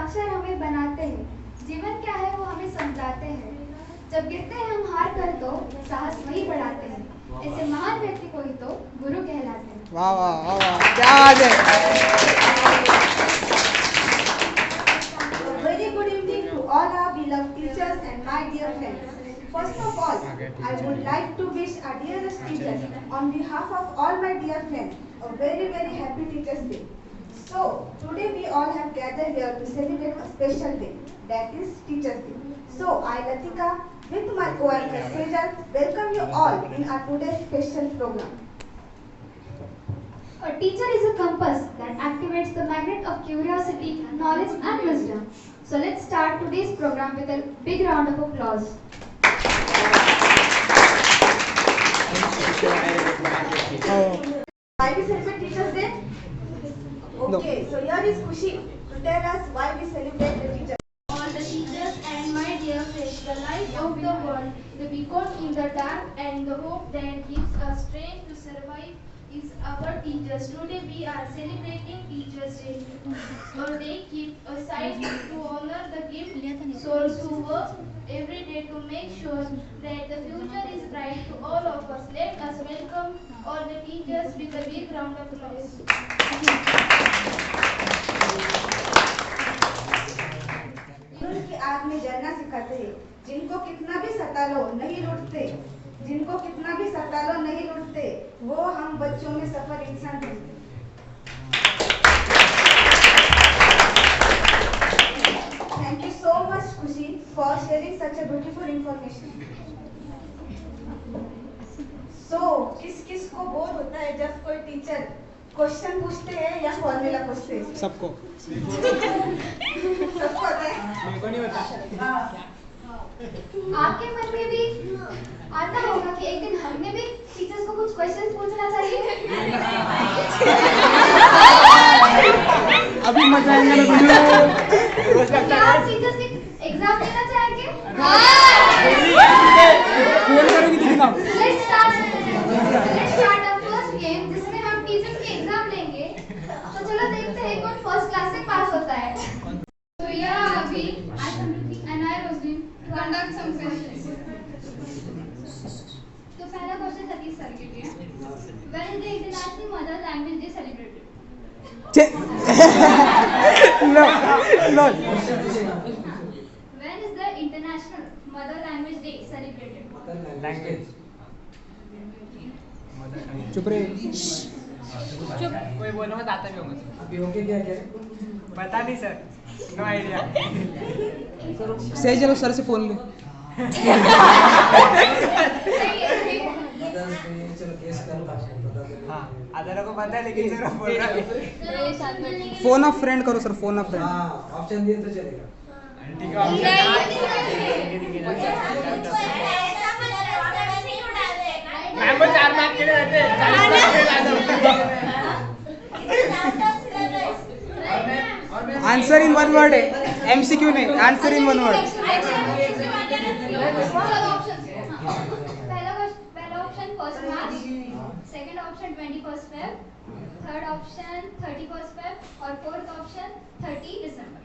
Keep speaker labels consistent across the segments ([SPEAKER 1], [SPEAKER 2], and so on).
[SPEAKER 1] अक्षर हमें बनाते हैं, जीवन क्या है वो हमें समझाते हैं। जब गिरते हैं हम हार कर तो साहस वही बढ़ाते हैं। ऐसे महान व्यक्ति को ही तो गुरु कहलाते हैं।
[SPEAKER 2] वाह वाह वाह वाह, क्या बात है।
[SPEAKER 3] Very good evening to all our beloved teachers and my dear friends. First of all, I would like to wish our dearest teachers, on behalf of all my dear friends, a very happy Teachers' Day. So, today we all have gathered here to celebrate a special day, that is Teachers' Day. So, I, Latika, with my co-anchor Sejal, welcome you all in our today's special program.
[SPEAKER 1] A teacher is a compass that activates the magnet of curiosity, knowledge and wisdom. So let's start today's program with a big round of applause.
[SPEAKER 3] Why we celebrate Teachers' Day? Okay, so here is Kushi to tell us why we celebrate the teachers.
[SPEAKER 4] All the teachers and my dear friends, the light of the world, the beacon in the dark, and the hope that gives us strength to survive is our teachers. Today we are celebrating Teachers' Day. A day kept aside to honor the gift souls who work every day to make sure that the future is bright to all of us. Let us welcome all the teachers with a big round of applause.
[SPEAKER 3] की आग में जलना सिखाते हैं, जिनको कितना भी सता लो नहीं लुटते, जिनको कितना भी सता लो नहीं लुटते, वो हम बच्चों में सफल इंसान ढूंढते। Thank you so much, Kushi, for sharing such a beautiful information. So, किस को बोर होता है जब कोई टीचर क्वेश्चन पूछते हैं या फॉर्मूला पूछते हैं?
[SPEAKER 2] सबको
[SPEAKER 3] सबको होता है?
[SPEAKER 2] मेरे को नहीं पता।
[SPEAKER 1] आपके मन में भी आता होगा कि एक दिन हमने भी टीचर्स को कुछ क्वेश्चंस पूछना चाहिए।
[SPEAKER 2] अभी मजा आएगा ना वीडियो।
[SPEAKER 1] क्या आप टीचर्स के एग्जाम देना चाहेंगे?
[SPEAKER 2] फोन करोगी दिखना।
[SPEAKER 1] Let's start our first game जिसमें हम टीचर्स के एग्जाम लेंगे। तो चलो देखते हैं कौन फर्स्ट क्लास से पास होता है।
[SPEAKER 4] So yeah, Abhi, and I Roslyn conduct some questions.
[SPEAKER 1] तो पहला क्वेश्चन सतीश सर के लिए। When is the International Mother Language Day celebrated?
[SPEAKER 2] Low
[SPEAKER 1] When is the International Mother Language Day celebrated?
[SPEAKER 5] Language
[SPEAKER 2] चुप रे।
[SPEAKER 5] चुप कोई बोलो मत आता भी होगा
[SPEAKER 6] अभी होके क्या क्या
[SPEAKER 5] पता नहीं सर नो आइडिया
[SPEAKER 2] सही, चलो सर से फोन ले।
[SPEAKER 6] चलो केस कर लो बता दे।
[SPEAKER 5] हाँ अदर को पता है लेकिन सर बोल रहा है
[SPEAKER 2] फोन ऑफ फ्रेंड करो सर, फोन ऑफ फ्रेंड।
[SPEAKER 6] हाँ ऑप्शन दिए तो चलेगा।
[SPEAKER 5] ठीक है मैम को 4 मार्क के लिए रहते हैं 40 मार्क के लिए
[SPEAKER 2] आंसर इन वन वर्ड है, एमसीक्यू नहीं, आंसर इन वन वर्ड।
[SPEAKER 1] पहला option 1 March, second option 21 Feb, third option 31 Feb और फोर्थ ऑप्शन 30 दिसंबर।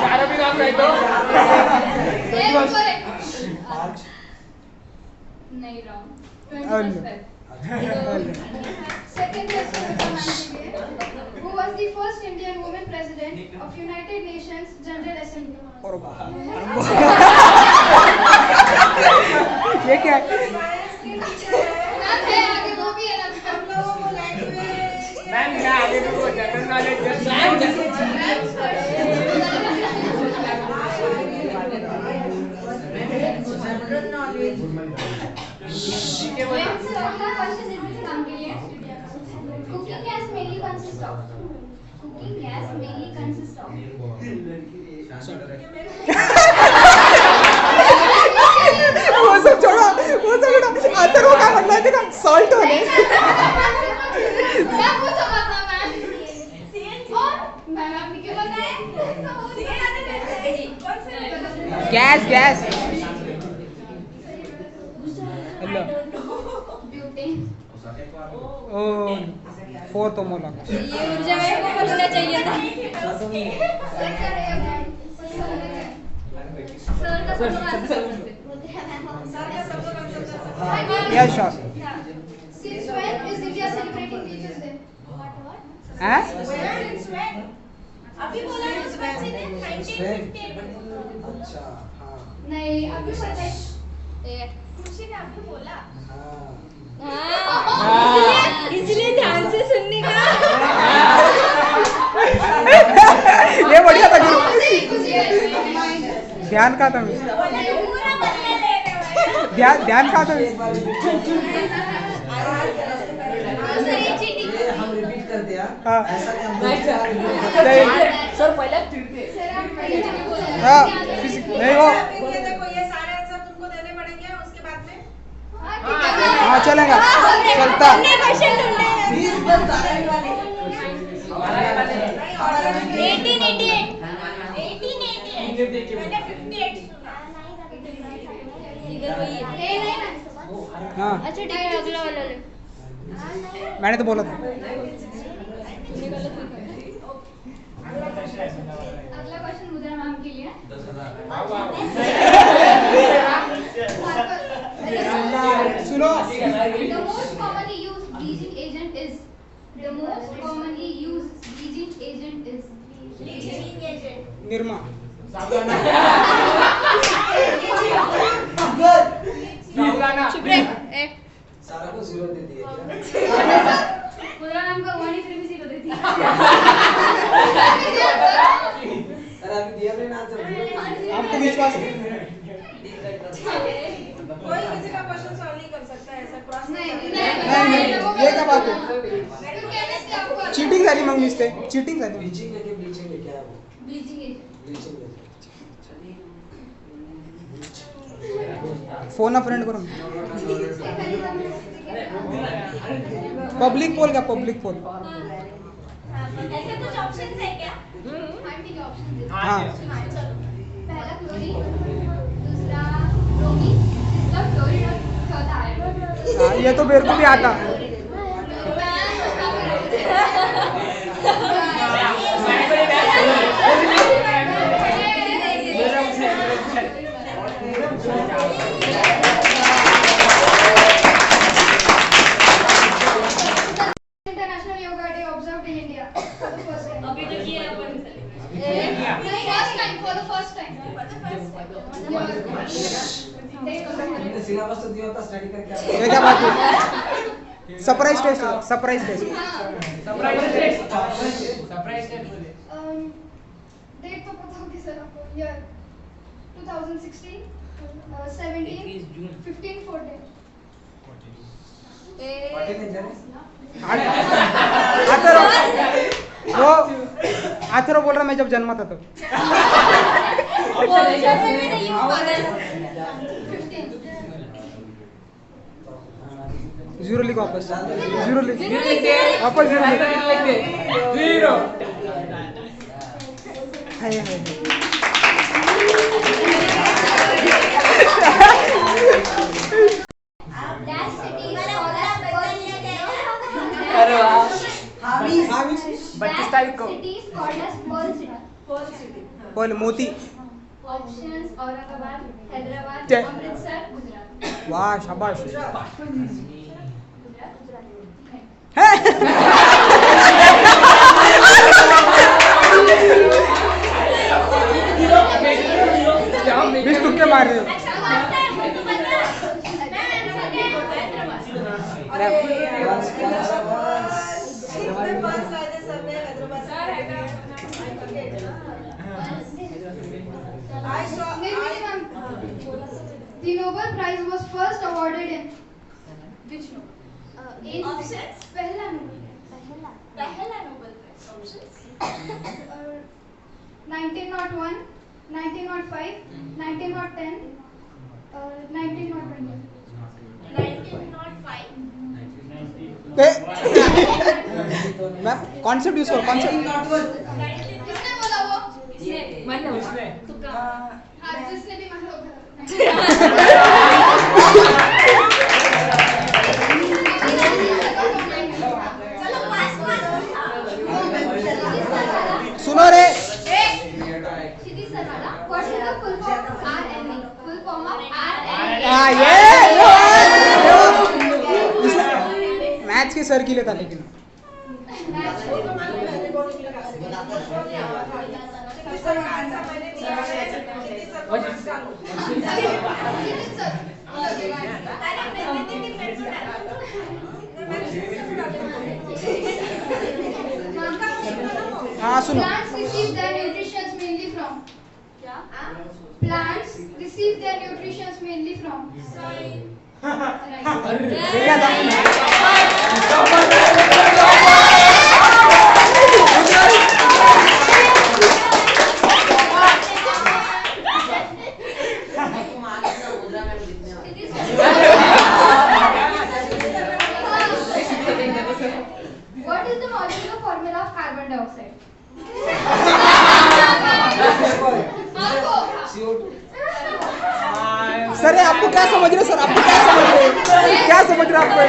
[SPEAKER 5] चारों भी नाम नहीं तो
[SPEAKER 4] नहीं wrong 21 Feb.
[SPEAKER 1] Second question who was the first Indian woman president of United Nations General Assembly?
[SPEAKER 2] ये क्या है?
[SPEAKER 4] आगे वो भी है ना
[SPEAKER 5] मैम क्या आगे भी वो जनरल नॉलेज
[SPEAKER 3] जनरल नॉलेज।
[SPEAKER 5] ठीक है बोलो
[SPEAKER 1] Sir, अगला क्वेश्चन निर्मित नाम के लिए cooking gas mainly consists of
[SPEAKER 2] वो सब छोड़ो, आंसर वो क्या बनना है देखा, सॉल्ट होने।
[SPEAKER 4] क्या पूछो बता मैं और मैम आपने क्यों बताया
[SPEAKER 2] गैस हेलो
[SPEAKER 4] ब्यूटेन
[SPEAKER 2] ओ 4th होमोलॉग
[SPEAKER 7] ये ऊर्जा वाले को बदलना चाहिए था। सर का सब लोग आंसर कर सकते हैं।
[SPEAKER 2] Yes sure
[SPEAKER 1] Since when is India celebrating Teachers Day?
[SPEAKER 2] हैं
[SPEAKER 4] अभी बोला ना उसमें से 1958
[SPEAKER 6] अच्छा हाँ
[SPEAKER 1] नहीं, अभी पता है।
[SPEAKER 4] खुशी ने अभी बोला
[SPEAKER 7] हाँ, इसलिए ध्यान से सुनने का।
[SPEAKER 2] ये बढ़िया था गुरु
[SPEAKER 1] कुछ
[SPEAKER 2] ध्यान का था मिस ध्यान का था मिस
[SPEAKER 6] ये हम रिपीट कर दिया
[SPEAKER 2] हाँ।
[SPEAKER 6] ऐसा नहीं हम
[SPEAKER 2] नहीं।
[SPEAKER 7] सर पहले
[SPEAKER 2] हाँ नहीं वो
[SPEAKER 3] ये देखो ये सारे आंसर तुमको देने पड़ेंगे उसके बाद में
[SPEAKER 2] हाँ चलेगा चलता
[SPEAKER 7] क्वेश्चन ढूंढना है।
[SPEAKER 3] 20 बस सारे वाले
[SPEAKER 7] 1888 मैंने 58 सुना। इधर वही है।
[SPEAKER 2] हाँ
[SPEAKER 7] अच्छा ठीक है अगला वाला ले।
[SPEAKER 2] मैंने तो बोला था
[SPEAKER 1] अगला क्वेश्चन मुद्रा मैम के लिए
[SPEAKER 2] सुनो
[SPEAKER 1] The most commonly used bleaching agent is
[SPEAKER 2] Nirma
[SPEAKER 7] चुप रहे।
[SPEAKER 6] सारा को 0 दे दिया क्या?
[SPEAKER 1] मुद्रा मैम का 1 ही फिर भी 0 देती है।
[SPEAKER 6] अरे अभी दिया मैंने आंसर
[SPEAKER 2] आपको विश्वास है?
[SPEAKER 3] कोई किसी का क्वेश्चन सॉल्व नहीं कर सकता है ऐसा क्रॉस
[SPEAKER 1] नहीं
[SPEAKER 2] नहीं ये क्या बात है
[SPEAKER 1] आपको
[SPEAKER 2] चीटिंग झाली मग मिसते चीटिंग झाली
[SPEAKER 6] ब्लीचिंग लेके ब्लीचिंग लेके आया वो
[SPEAKER 1] ब्लीचिंग एजेंट
[SPEAKER 6] ब्लीचिंग लेके
[SPEAKER 2] फोन फ्रेंड करो पब्लिक पोल का पब्लिक पोल
[SPEAKER 4] ऐसे कुछ ऑप्शंस है क्या?
[SPEAKER 1] ठीक है ऑप्शन दे
[SPEAKER 2] हाँ
[SPEAKER 1] पहला क्लोरीन दूसरा ब्रोमीन तीसरा फ्लोरीन और चौथा आयरन
[SPEAKER 2] हाँ, ये तो मेरे को भी आता
[SPEAKER 1] international yoga day observed in India for the first time
[SPEAKER 7] अभी तो किया अपन
[SPEAKER 1] नहीं first time for the first time
[SPEAKER 6] तुमने सिलेबस तो दिया होता स्टडी करके
[SPEAKER 2] ये क्या बात है surprise test surprise test
[SPEAKER 1] date तो पता होगी सर आपको ईयर 2016 17 15 14
[SPEAKER 2] आथरो वो आथरो बोल रहा मैं जब जन्मा था तो जीरो लिख वापस जीरो लिख वापस जीरो लिख
[SPEAKER 5] zero
[SPEAKER 2] hi hi
[SPEAKER 1] that city is called as
[SPEAKER 5] अरे वाह
[SPEAKER 1] that city is called as Pearl City
[SPEAKER 2] बोल मोती
[SPEAKER 1] options औरंगाबाद हैदराबाद
[SPEAKER 2] जय।
[SPEAKER 1] अमृतसर गुजरात
[SPEAKER 2] वाह शाबाश बीस तुक्के मार रहे हो
[SPEAKER 1] The Nobel Prize was first awarded in which Nobel? In
[SPEAKER 4] Options?
[SPEAKER 1] पहला Nobel
[SPEAKER 4] पहला नोबेल प्राइज ऑप्शंस
[SPEAKER 1] 1901, 1905, 1910, 1920.
[SPEAKER 4] 1905
[SPEAKER 2] मैं कॉन्सेप्ट यूज करो कॉन्सेप्ट
[SPEAKER 1] किसने बोला वो?
[SPEAKER 5] इसमें
[SPEAKER 1] हाँ जिसने भी माना होगा
[SPEAKER 4] चलो पास
[SPEAKER 2] नहीं सर के लिए था लेकिन हाँ सुनो
[SPEAKER 1] Plants receive their nutrition mainly from. Plants receive their nutrition mainly from.
[SPEAKER 2] क्या था
[SPEAKER 1] What is the molecular formula of carbon dioxide?
[SPEAKER 2] Sir ये आपको क्या समझ रहे हो सर आपको क्या समझ रहे हो आपको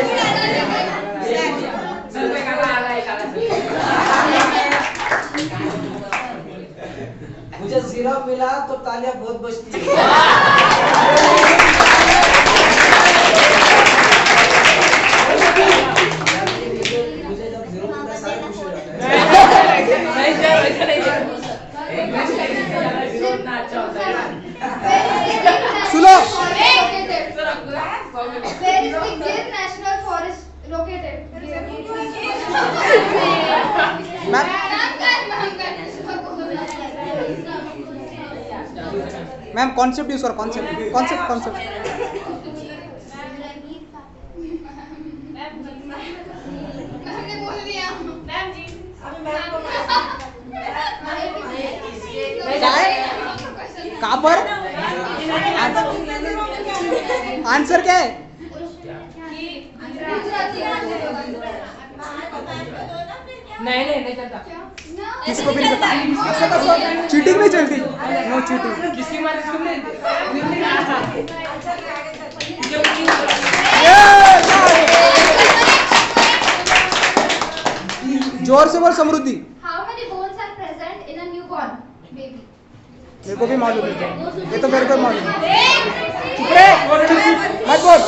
[SPEAKER 6] मुझे सिरप मिला तो तालियां बहुत बजती है मुझे जब सिरप मिलता है सारे खुश हो जाते हैं
[SPEAKER 2] सुनो
[SPEAKER 1] Where is the Gir National Forest located?
[SPEAKER 2] Ma'am concept use करो कॉन्सेप्ट
[SPEAKER 1] हमने बोल दिया
[SPEAKER 2] कहाँ पर आंसर क्या है
[SPEAKER 5] नहीं चलता
[SPEAKER 2] किसको भी नहीं पता ऐसा तो चीटिंग नहीं चलती नो चीटिंग
[SPEAKER 5] किसकी मार
[SPEAKER 2] जोर से बोल समृद्धि
[SPEAKER 1] How many bones are present in a newborn baby?
[SPEAKER 2] मेरे को भी मालूम है ये तो मेरे को मालूम है चुप रे मत बोल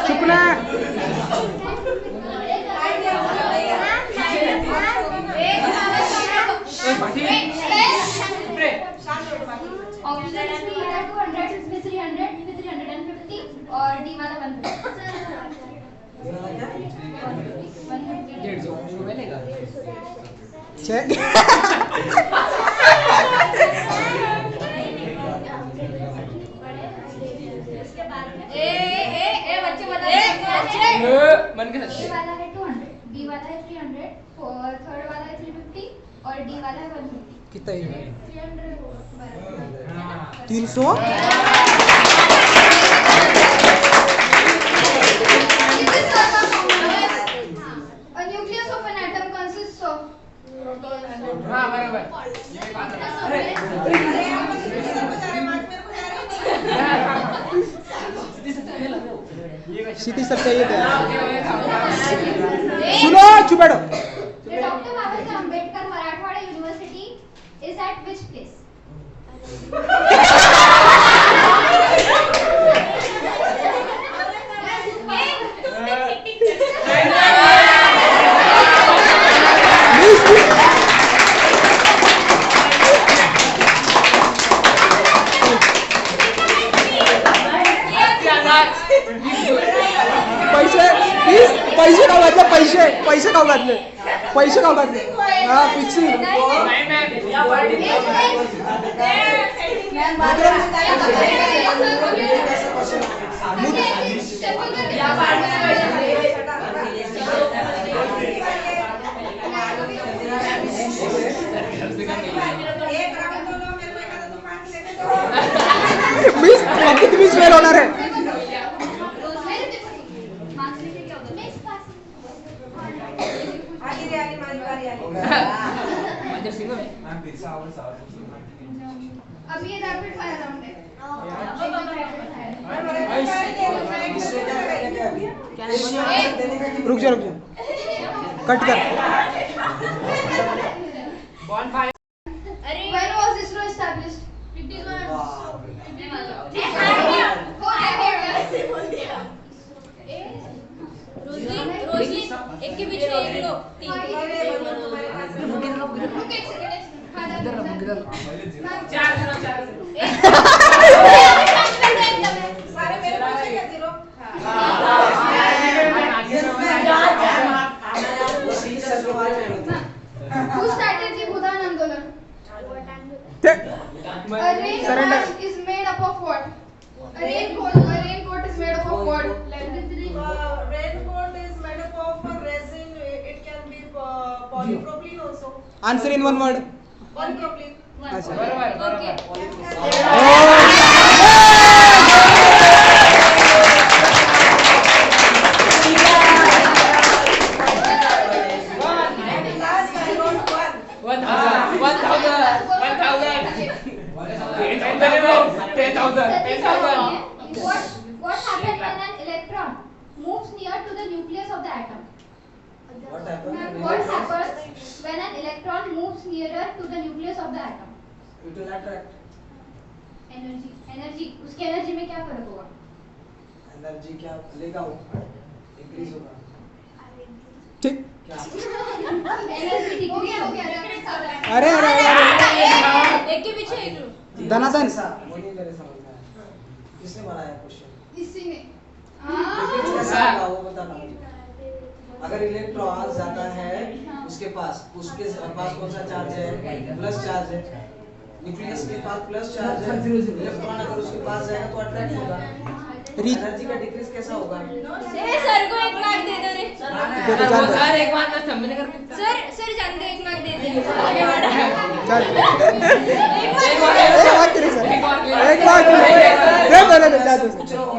[SPEAKER 2] चुप ना
[SPEAKER 1] Options में either 200, इसमें 300, इसमें 350 और D वाला 150.
[SPEAKER 2] छः
[SPEAKER 5] मन के
[SPEAKER 1] A वाला है 200, B वाला है 300, और थर्ड वाला है 350 और D वाला है 150.
[SPEAKER 2] कितना है
[SPEAKER 1] 300
[SPEAKER 2] 300
[SPEAKER 1] A nucleus of an atom consists of
[SPEAKER 5] हाँ बराबर
[SPEAKER 2] क्षिति सब चाहिए था सुनो चुप बैठो
[SPEAKER 1] The Dr. Babasaheb Ambedkar Marathwada University is at which place?
[SPEAKER 2] पैसे का घातले पैसे का घातले हा फिक्सिंग तुम्ही फेल होणार आहे
[SPEAKER 1] अब ये रैपिड फायर राउंड है
[SPEAKER 2] रुक जा कट कर
[SPEAKER 5] bonfire.
[SPEAKER 7] अरे
[SPEAKER 1] When was ISRO established?
[SPEAKER 7] 51
[SPEAKER 1] हो गया
[SPEAKER 7] रोशनी रोशनी एक के पीछे एक लो तीन
[SPEAKER 1] रुक एक सेकंड हाँ
[SPEAKER 5] चार zero.
[SPEAKER 3] सारे मेरे पीछे क्या zero
[SPEAKER 1] Who started the Bhutan Andolan? A
[SPEAKER 2] Surrender.
[SPEAKER 1] raincoat is made up of what? A raincoat is made up of what?
[SPEAKER 3] Raincoat is made up of resin. It can be polypropylene also.
[SPEAKER 2] Answer in one word
[SPEAKER 3] Polypropylene.
[SPEAKER 2] अच्छा
[SPEAKER 7] okay
[SPEAKER 3] Last I wrote one.
[SPEAKER 5] 10,000.
[SPEAKER 1] What happens when an electron moves near to the nucleus of the atom?
[SPEAKER 6] What happened?
[SPEAKER 1] What happens when an electron moves nearer to the nucleus of the atom?
[SPEAKER 6] It will attract.
[SPEAKER 1] Energy उसकी energy में क्या फर्क होगा?
[SPEAKER 6] Energy क्या लेगा वो increase होगा
[SPEAKER 2] ठीक
[SPEAKER 6] क्या
[SPEAKER 1] एनर्जी ठीक हो गया
[SPEAKER 2] अरे अरे
[SPEAKER 7] एक के पीछे एक लो
[SPEAKER 2] धनाधन
[SPEAKER 6] कैसा वो नहीं मेरे समझ में आया किसने बनाया क्वेश्चन
[SPEAKER 1] इसी ने
[SPEAKER 6] लेकिन कैसा होगा वो बताना मुझे अगर इलेक्ट्रॉन जाता है उसके पास कौन सा चार्ज है प्लस चार्ज है न्यूक्लियस के पास प्लस चार्ज है इलेक्ट्रॉन अगर उसके पास जाएगा तो अट्रैक्ट होगा एनर्जी का डिक्रीज कैसा होगा
[SPEAKER 7] सर को 1 लाख दे दो रे
[SPEAKER 5] सर एक बार बस हमने कर
[SPEAKER 7] सर जान दो 1 लाख दे दे आगे बढ़ा
[SPEAKER 2] चल
[SPEAKER 5] एक
[SPEAKER 2] एक बात करें सर एक बात दे बोले जा दो
[SPEAKER 6] पूछ रहा हूं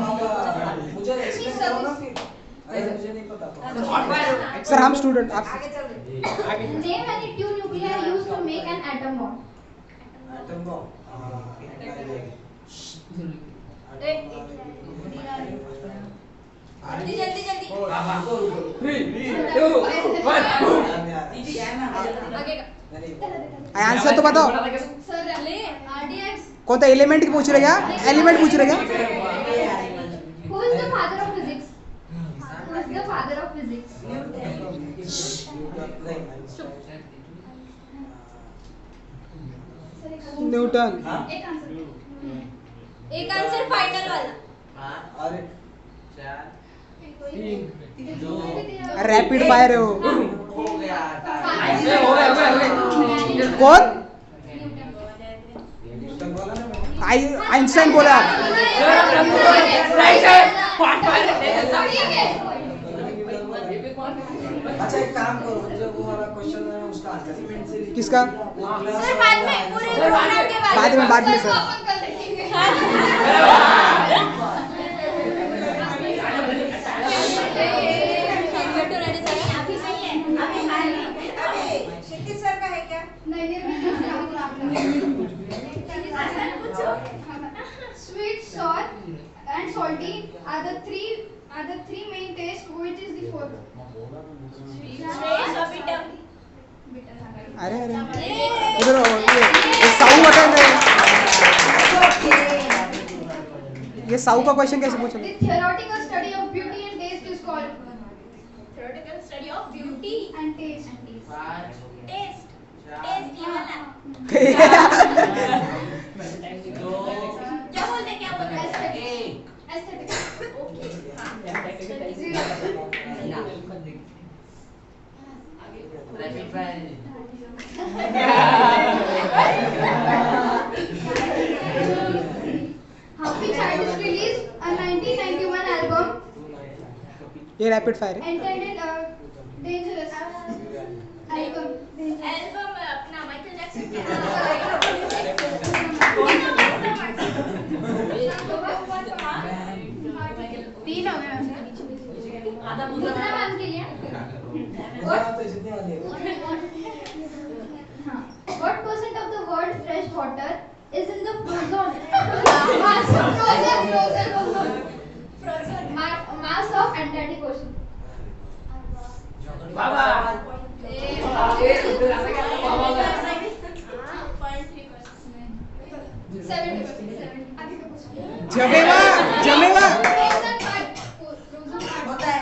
[SPEAKER 6] मुझे एक्सप्लेन करो ना फिर अरे मुझे नहीं पता
[SPEAKER 2] सर हम स्टूडेंट आप
[SPEAKER 1] Name any two nuclei used to make an atom bomb.
[SPEAKER 6] Atom bomb
[SPEAKER 7] जल्दी जल्दी जल्दी
[SPEAKER 5] Three, two, one.
[SPEAKER 7] आगे का
[SPEAKER 2] आंसर तो बताओ
[SPEAKER 1] Sir, RDX.
[SPEAKER 2] कौन सा एलिमेंट की पूछ रहे क्या एलिमेंट पूछ रहे क्या
[SPEAKER 1] Who is the father of physics? Who is the father of physics?
[SPEAKER 2] Newton
[SPEAKER 7] एक आंसर फाइनल वाला
[SPEAKER 6] अरे
[SPEAKER 2] रैपिड फायर है वो
[SPEAKER 6] हो गया
[SPEAKER 5] हो गया
[SPEAKER 2] कौन
[SPEAKER 6] न्यूटन बोला ना मैंने
[SPEAKER 2] आइंस्टाइन बोला आप
[SPEAKER 6] अच्छा एक काम करो जो वो वाला क्वेश्चन है उसका आंसर
[SPEAKER 2] किसका
[SPEAKER 7] सर बाद में पूरे प्रोग्राम के
[SPEAKER 2] बाद में सर
[SPEAKER 3] क्षितिज सर का है क्या?
[SPEAKER 1] Sweet, sour, and salty are the three main tastes. Which is the fourth?
[SPEAKER 2] अरे अरे इधर ये साऊ बटन है ये साऊ का क्वेश्चन कैसे पूछा
[SPEAKER 1] The theoretical study of beauty and taste is called
[SPEAKER 7] theoretical study of beauty
[SPEAKER 1] and taste.
[SPEAKER 7] taste ये वाला क्या बोलते
[SPEAKER 1] Aesthetic.
[SPEAKER 7] Okay
[SPEAKER 1] Happy Child released a 1991 album
[SPEAKER 2] ये रैपिड फायर है
[SPEAKER 1] entitled Dangerous. Album.
[SPEAKER 7] एल्बम अपना माइकल जैक्सन
[SPEAKER 1] तीन हो गए
[SPEAKER 7] आधा
[SPEAKER 1] दूसरा नाम के लिए
[SPEAKER 6] तो जितने वाले
[SPEAKER 1] What percent of the world's fresh water is in the frozen mass of Atlantic Ocean?
[SPEAKER 5] बाबा
[SPEAKER 2] जमेवा जमेवा
[SPEAKER 3] होता है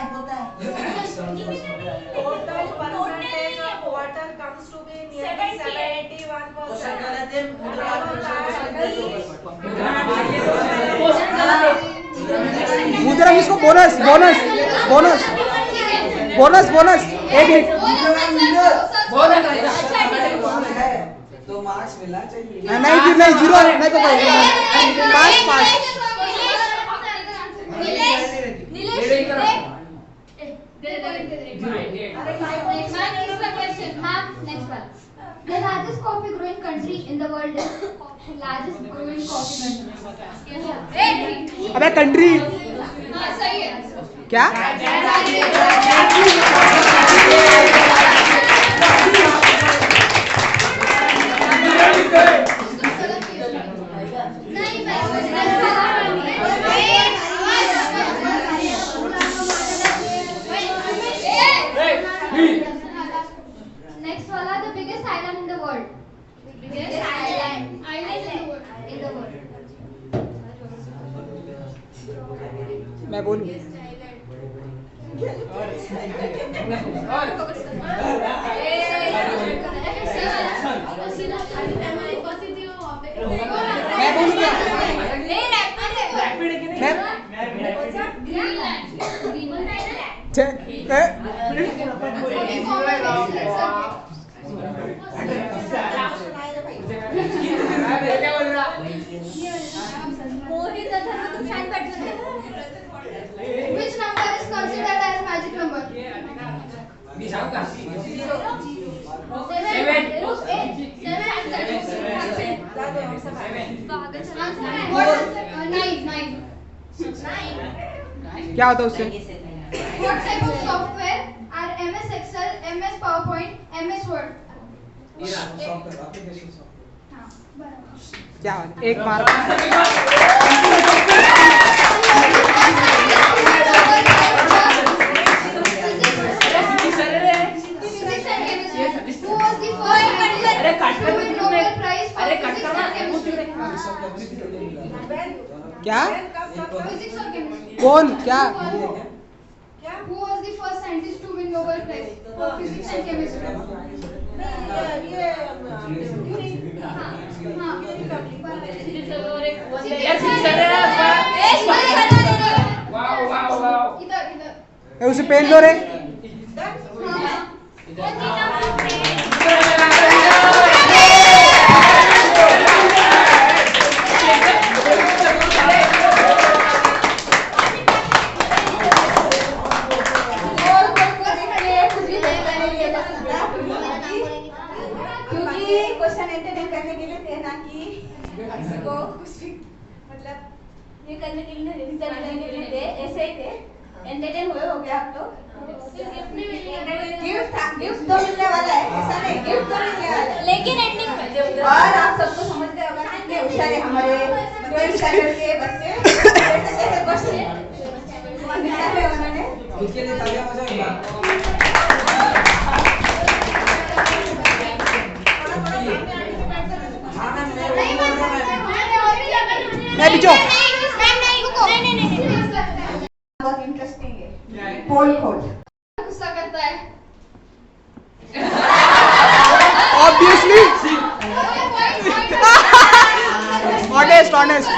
[SPEAKER 8] Total percentage of water comes to be nearly 71%.
[SPEAKER 2] मुद्रा इसको bonus bonus bonus bonus bonus एक मिनट
[SPEAKER 6] तो मार्क्स मिलना चाहिए।
[SPEAKER 2] नहीं जीरो नहीं तो पास पास
[SPEAKER 1] The largest coffee growing country in the world is largest growing coffee country.
[SPEAKER 2] अबे कंट्री
[SPEAKER 1] हाँ सही है।
[SPEAKER 2] क्या
[SPEAKER 1] Next वाला the biggest island in the world. Biggest island in the world.
[SPEAKER 2] मैं बोलूं मैं बोलूं क्या
[SPEAKER 1] Which number is considered as magic number? Nine.
[SPEAKER 2] क्या होता है उससे
[SPEAKER 1] What type of software are MS Excel, MS PowerPoint, MS Word? हाँ, बराबर।
[SPEAKER 2] क्या एक mark
[SPEAKER 1] Physics and chemistry. Who was the first to win Nobel Prize for physics and chemistry?
[SPEAKER 2] क्या
[SPEAKER 1] Physics or chemistry?
[SPEAKER 2] कौन क्या
[SPEAKER 1] Who was the first scientist to win Nobel Prize for physics and chemistry?
[SPEAKER 2] ए, उसे pen दो रे
[SPEAKER 3] क्योंकि question entertain करने के लिए थे ना कि को कुछ मतलब ये करने के लिए थे ऐसे ही थे एंटरटेन हुए हो गया आप लोग गिफ्ट तो मिलने वाला है ऐसा नहीं गिफ्ट तो मिलने वाला है
[SPEAKER 7] लेकिन एंडिंग में
[SPEAKER 3] और आप सबको समझते होगा कितने होशियार है हमारे 12th स्टैंडर्ड के बच्चे ऐसे क्वेश्चन निकाले उन्होंने
[SPEAKER 6] खुद के लिए तालियां बजाओ।
[SPEAKER 2] मैं बिचो
[SPEAKER 3] बहुत इंटरेस्टिंग है पोल खोल
[SPEAKER 1] गुस्सा करता है
[SPEAKER 2] ऑब्वियसली ऑनेस्ट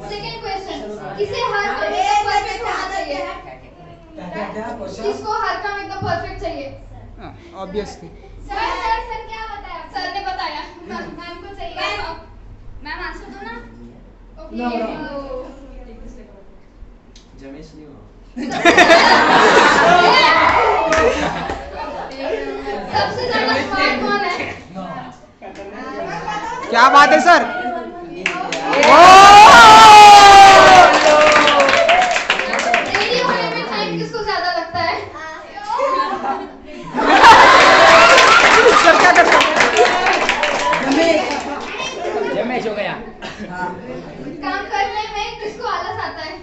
[SPEAKER 1] सेकंड क्वेश्चन किसे हर काम में परफेक्ट होना चाहिए
[SPEAKER 6] क्या क्वेश्चन
[SPEAKER 1] किसको हर काम एकदम परफेक्ट चाहिए
[SPEAKER 2] ऑब्वियसली
[SPEAKER 1] सर क्या बताया सर ने बताया मैम को चाहिए मैम आंसर दो ना ओके
[SPEAKER 6] जमेश नहीं हो
[SPEAKER 1] सबसे ज्यादा स्मार्ट कौन है
[SPEAKER 2] क्या बात है सर
[SPEAKER 1] रेडी होने में टाइम किसको ज्यादा लगता है
[SPEAKER 2] सर क्या करते हैं
[SPEAKER 5] जमेश हो गया
[SPEAKER 1] काम करने में किसको आलस आता है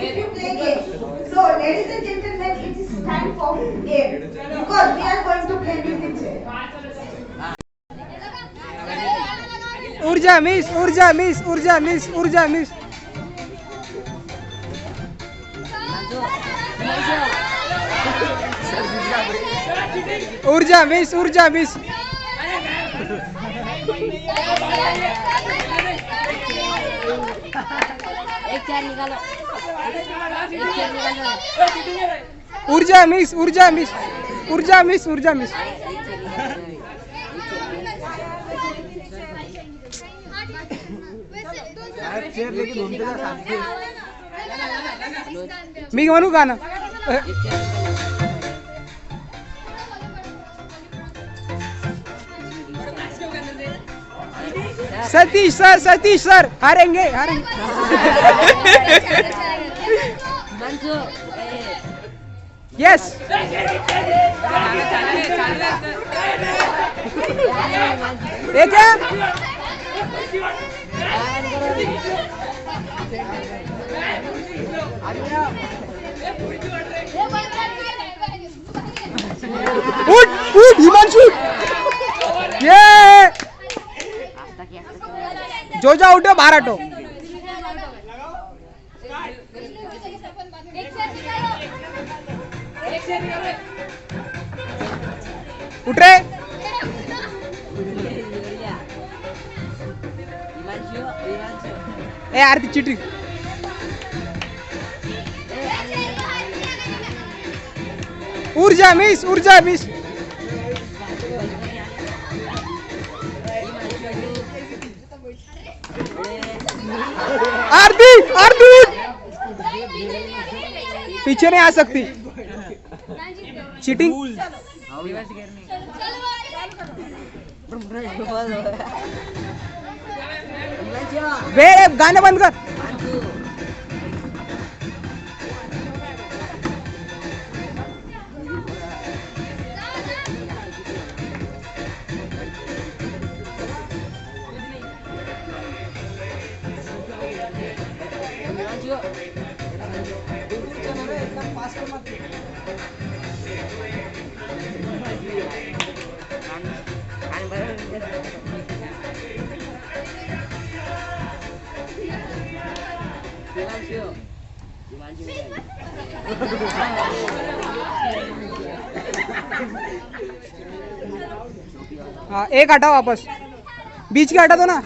[SPEAKER 3] if you play game. So, ladies and gentlemen, it is time for game because we are going to play music chair.
[SPEAKER 2] ऊर्जा मिस ऊर्जा मिस ऊर्जा मिस ऊर्जा मिस ऊर्जा मिस ऊर्जा मिस
[SPEAKER 7] एक चेयर निकालो
[SPEAKER 2] ऊर्जा मिस ऊर्जा मिस ऊर्जा मिस ऊर्जा मिस मी म्हणू गाणं सतीश सर हारेंगे हारेंगे यस ये क्या उठ उठ हिमांशु ये जो जा उठो बाहर हटो उठ रे ए आरती चिटी ऊर्जा मिस आरती आरती पीछे नहीं आ सकती चीटिंग वेळ गाणं बंद कर हाँ एक हटा वापस बीच के हटा दो ना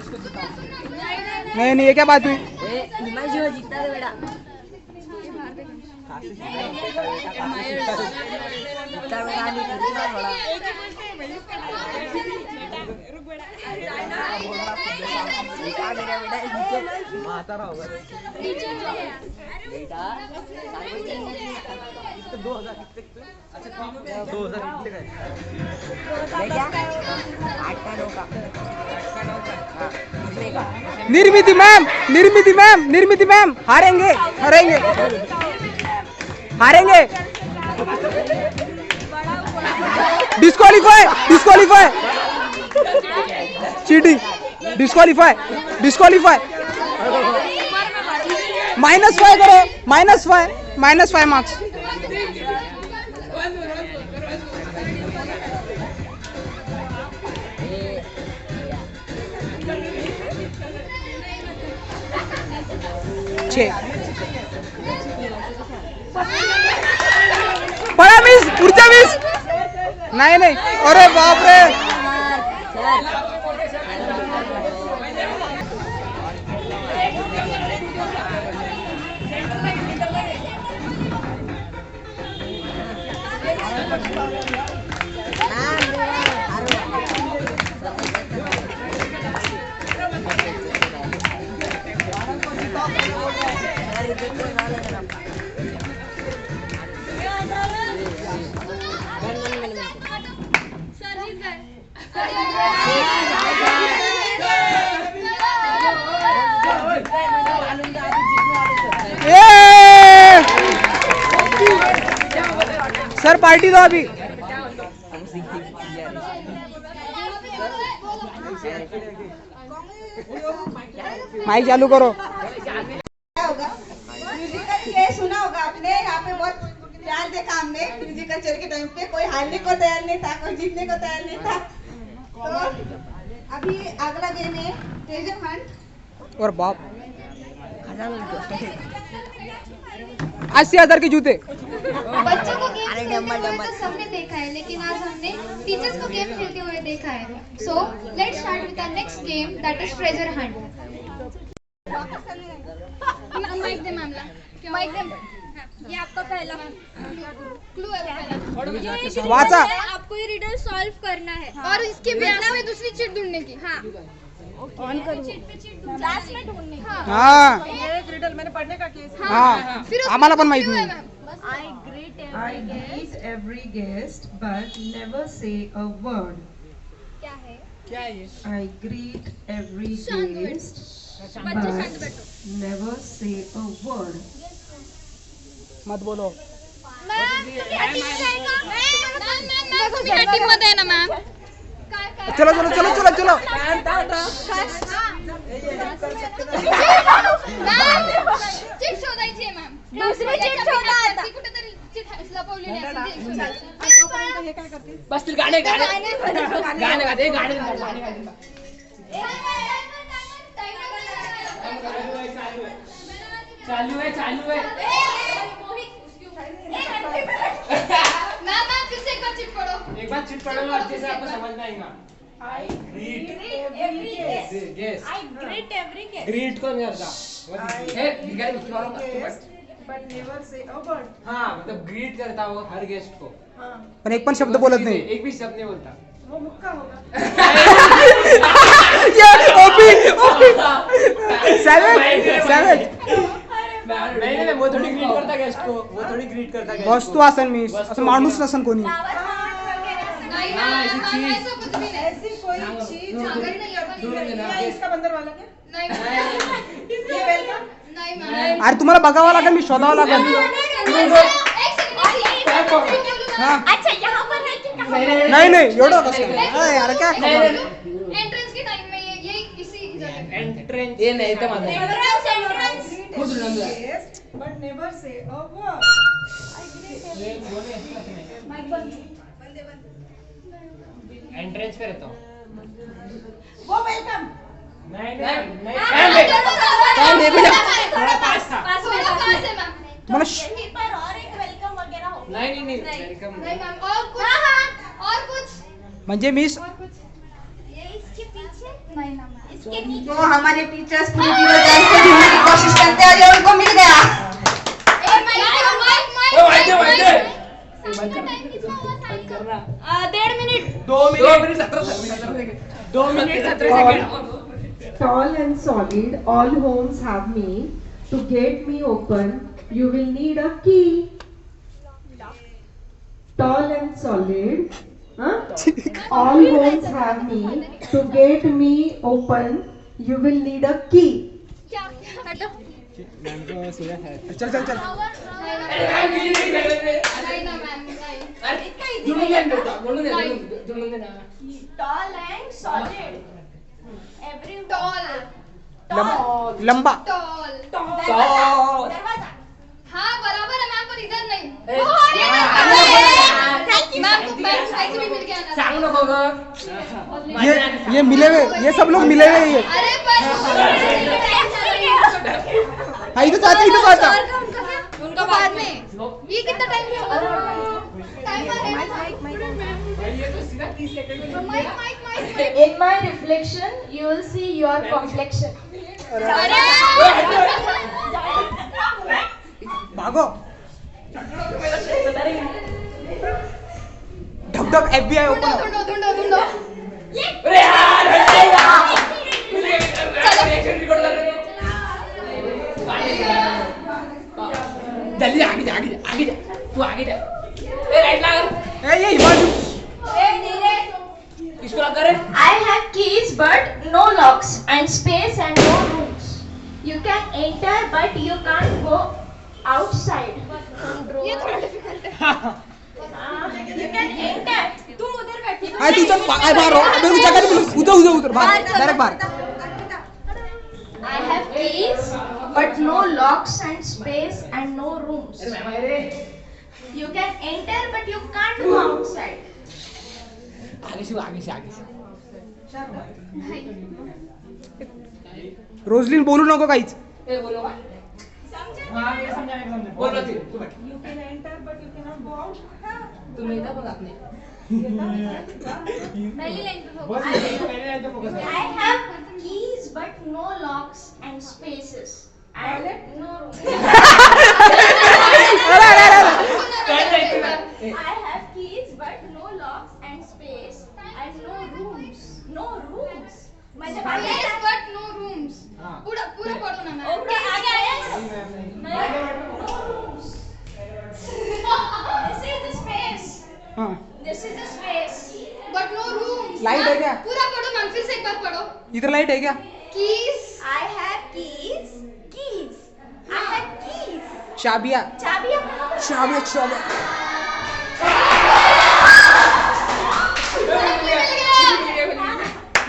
[SPEAKER 2] नहीं ये क्या बात हुई निर्मिति मैम हारेंगे डिस्क्वालीफाई चीटिंग डिस्क्वालीफाई -5 करो -5 मार्क्स बड़ा मिस ऊर्जा मिस नहीं अरे बाप रे सर पार्टी दो अभी माइक चालू करो
[SPEAKER 3] क्या होगा म्यूजिकल केस कमाल देखा हमने म्यूजिकल चेयर के टाइम पे, कोई हारने को तैयार नहीं था, कोई जीतने को तैयार नहीं था। तो अभी अगला गेम है ट्रेजर हंट।
[SPEAKER 2] और बाप 80,000 के जूते।
[SPEAKER 1] बच्चों को गेम खेलते हुए तो सबने देखा है, लेकिन आज हमने टीचर्स को गेम खेलते हुए देखा है। So let's start with the next game, that is treasure hunt. Mic दे मामला, माइक दे। ये आपका पहला क्लू है, पहला
[SPEAKER 2] वाचा।
[SPEAKER 1] आपको ये रिडल सॉल्व करना है और इसके बिना में दूसरी चिट ढूंढने की। हाँ, ऑन करो, चिट पे चिट क्लास में ढूंढने की।
[SPEAKER 2] हाँ
[SPEAKER 8] एक रिडल मैंने पढ़ने का केस।
[SPEAKER 2] हाँ आम्हाला पण माहित नाही।
[SPEAKER 8] I greet every guest but never say a word.
[SPEAKER 1] क्या है?
[SPEAKER 2] क्या है ये?
[SPEAKER 8] I greet every
[SPEAKER 1] शांत बैठो।
[SPEAKER 8] guest
[SPEAKER 1] बच्चे शांत
[SPEAKER 8] but
[SPEAKER 1] बैठो।
[SPEAKER 8] never say a word.
[SPEAKER 2] मत बोलो।
[SPEAKER 1] मैम तुम्ही टीम मध्ये आहे ना मॅम? काय
[SPEAKER 2] चलो चलो चलो चलो चलो।
[SPEAKER 1] चिट शोधायची आहे मॅम। दुसरी चिट शोधा आता। कुठेतरी चिट लपवलेली असेल।
[SPEAKER 3] तोपर्यंत हे काय करते?
[SPEAKER 5] बस गाणे गाणे गाणे गाते गाणे चालू है चालू है।
[SPEAKER 1] मैम फिर से एक बार चिट पढ़ो।
[SPEAKER 5] एक बार चिट पढ़ो और अच्छे से आपको समझ में आएगा।
[SPEAKER 8] I greet every guest.
[SPEAKER 5] Yes.
[SPEAKER 7] I greet every guest.
[SPEAKER 5] Greet को नहीं आता। ए भिखारी उसको मारो मत
[SPEAKER 8] Guest but never say a word.
[SPEAKER 5] हाँ मतलब ग्रीट करता वो हर गेस्ट को।
[SPEAKER 8] हाँ,
[SPEAKER 2] पण एक पण शब्द बोलत नाही।
[SPEAKER 5] एक भी शब्द नहीं बोलता।
[SPEAKER 8] वो मुक्का होगा।
[SPEAKER 2] ये ओपी सॅवेज
[SPEAKER 5] नहीं वो थोड़ी ग्रीट करता गेस्ट को, वो थोड़ी ग्रीट करता गेस्ट को।
[SPEAKER 2] वस्तू असन मी असं माणूस नसन कोणी।
[SPEAKER 1] नहीं
[SPEAKER 5] ऐसी
[SPEAKER 1] मैम
[SPEAKER 5] चीज।
[SPEAKER 1] ऐसा कुछ भी नहीं।
[SPEAKER 8] ऐसी कोई चीज
[SPEAKER 1] अगर नहीं अपन
[SPEAKER 8] या इसका बंदर वाला क्या?
[SPEAKER 1] नहीं मैम,
[SPEAKER 8] ये वेलकम।
[SPEAKER 1] नहीं मैम।
[SPEAKER 2] अरे तुम्हाला बघावं लागेल, मी शोधावं लागेल।
[SPEAKER 1] एक सेकंड।
[SPEAKER 2] हाँ
[SPEAKER 7] अच्छा यहाँ पर है कि कहाँ?
[SPEAKER 2] नाही नाही एवढं कसं काय? अरे यार क्या
[SPEAKER 1] एंट्रेंस के टाइम में ये इसी जगह पे।
[SPEAKER 5] एंट्रेंस ये नहीं था मतलब। खुद लंबा।
[SPEAKER 8] Guest but never say a word.
[SPEAKER 5] Entrance पे रहता हूँ।
[SPEAKER 8] वो वेलकम।
[SPEAKER 5] नहीं नहीं
[SPEAKER 7] थोड़ा
[SPEAKER 5] पास था।
[SPEAKER 1] थोड़ा पास है मैम।
[SPEAKER 2] मला
[SPEAKER 7] यहीं पर और एक वेलकम वगैरह हो।
[SPEAKER 5] नहीं वेलकम
[SPEAKER 1] नहीं मैम, और कुछ? और कुछ?
[SPEAKER 2] म्हणजे मी
[SPEAKER 7] ये इसके पीछे
[SPEAKER 1] नहीं ना मैम।
[SPEAKER 7] इसके नीचे
[SPEAKER 3] तो हमारे टीचर्स पूरी जान को ढूंढने की कोशिश करते हैं और उनको मिल गया।
[SPEAKER 1] सबका टाइम कितना हुआ साइन का?
[SPEAKER 7] 1.5 minute
[SPEAKER 5] 2 minute 17 second.
[SPEAKER 8] Tall and solid, all homes have me. To get me open, you will need a key. Tall and solid, all homes have me. To get me open, you will need a key.
[SPEAKER 1] क्या? हटो।
[SPEAKER 2] चल चल चल।
[SPEAKER 1] नहीं ना ma'am, नहीं।
[SPEAKER 5] जुड़ून देना।
[SPEAKER 7] tall and solid. Every
[SPEAKER 1] tall,
[SPEAKER 2] लंबा
[SPEAKER 1] टॉल।
[SPEAKER 7] दरवाजा।
[SPEAKER 1] हाँ बराबर है मैम, पर इधर नहीं।
[SPEAKER 7] Thank you.
[SPEAKER 1] मैम ऐसे भी मिल गया ना।
[SPEAKER 5] सांगू नको ग।
[SPEAKER 2] ये मिले हुए, ये सब लोग मिले हुए ये।
[SPEAKER 1] अरे पर
[SPEAKER 2] हाँ इधर चाहता इधर चाहता।
[SPEAKER 1] उनका बाद में। ये कितना टाइम हुआ? टाइमर है।
[SPEAKER 5] ये तो सीधा 30 सेकंड में।
[SPEAKER 1] Mic.
[SPEAKER 4] In my reflection, you will see your complexion.
[SPEAKER 1] अरे
[SPEAKER 2] भागो। ढक ढक FBI ओपन।
[SPEAKER 1] ढूंढो।
[SPEAKER 5] अरे यार रिएक्शन रिकॉर्ड कर रहे हो। जल्दी आगे जा तू आगे जा। ए राइट लगा।
[SPEAKER 2] ये हिमांशु।
[SPEAKER 5] इसको लगा रे।
[SPEAKER 7] I have keys but no locks and space and no rooms. You can enter but you can't go outside.
[SPEAKER 1] ये थोड़ा डिफिकल्ट है।
[SPEAKER 7] You can enter.
[SPEAKER 1] तुम उधर बैठी हो।
[SPEAKER 2] हाँ तू चल बाहर हो। अबे उधर जगह उधर बाहर डायरेक्ट बाहर।
[SPEAKER 7] I have keys but no locks and space and no rooms. You can enter, but you can't go outside.
[SPEAKER 5] आगे से
[SPEAKER 2] रोजलिन बोलू नको काहीच.
[SPEAKER 5] ए बोलो का हाँ ये समझा बोलो तू बैठ
[SPEAKER 8] You can enter, but you cannot go out.
[SPEAKER 5] तुम नहीं था बोला आपने
[SPEAKER 1] पहली लाइन पे
[SPEAKER 5] बस पहले लाइन पे focus
[SPEAKER 7] I have keys, but no locks and spaces. And no I have keys, but no locks and space. And no rooms. No rooms.
[SPEAKER 1] Yes, but no rooms.
[SPEAKER 5] हाँ.
[SPEAKER 1] पूरा पूरा पढ़ो ना मैम.
[SPEAKER 7] Okay, आगे आया. No rooms. This is the space.
[SPEAKER 2] हाँ.
[SPEAKER 7] This is the space.
[SPEAKER 1] But no rooms.
[SPEAKER 2] Light है क्या?
[SPEAKER 1] पूरा पढ़ो मैम, फिर से एक बार पढ़ो.
[SPEAKER 2] इधर लाइट है क्या?
[SPEAKER 1] Keys.
[SPEAKER 7] I have keys. Keys. I have keys.
[SPEAKER 2] चाबियाँ.
[SPEAKER 7] चाबियाँ.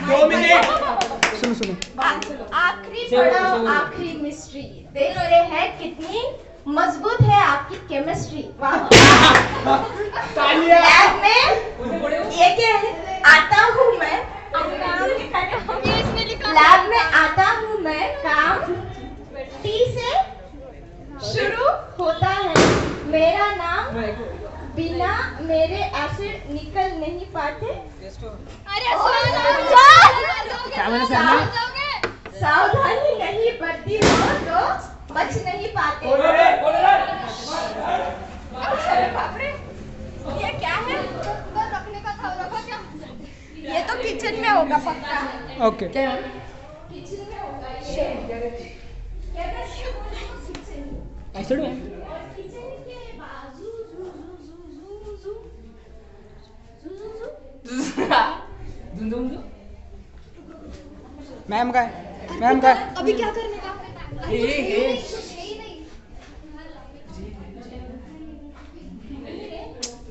[SPEAKER 5] दो मिनट
[SPEAKER 2] सुनो.
[SPEAKER 7] आखिरी पढ़ाओ, आखिरी मिस्ट्री. देखते हैं कितनी मजबूत है आपकी केमिस्ट्री.
[SPEAKER 5] तालियां
[SPEAKER 7] लैब में ये क्या है? आता हूँ मैं. लैब में आता हूँ मैं. काम टी से शुरू होता है. मेरा नाम बिना मेरे एसिड निकल नहीं पाते.
[SPEAKER 1] अरे
[SPEAKER 2] कैमरा सामने.
[SPEAKER 7] सावधानी नहीं बरती हो तो बच नहीं पाते.
[SPEAKER 5] बोलो रे
[SPEAKER 7] अरे बाप रे, ये क्या है?
[SPEAKER 1] रखने का था, रखा क्या?
[SPEAKER 7] ये तो किचन में होगा पक्का.
[SPEAKER 2] ओके.
[SPEAKER 7] किचन में होगा ये.
[SPEAKER 5] ऐसे में
[SPEAKER 7] किचन के बाजू
[SPEAKER 5] दुम
[SPEAKER 2] मैम का है. मैम का है.
[SPEAKER 1] अभी क्या करने का?
[SPEAKER 5] ये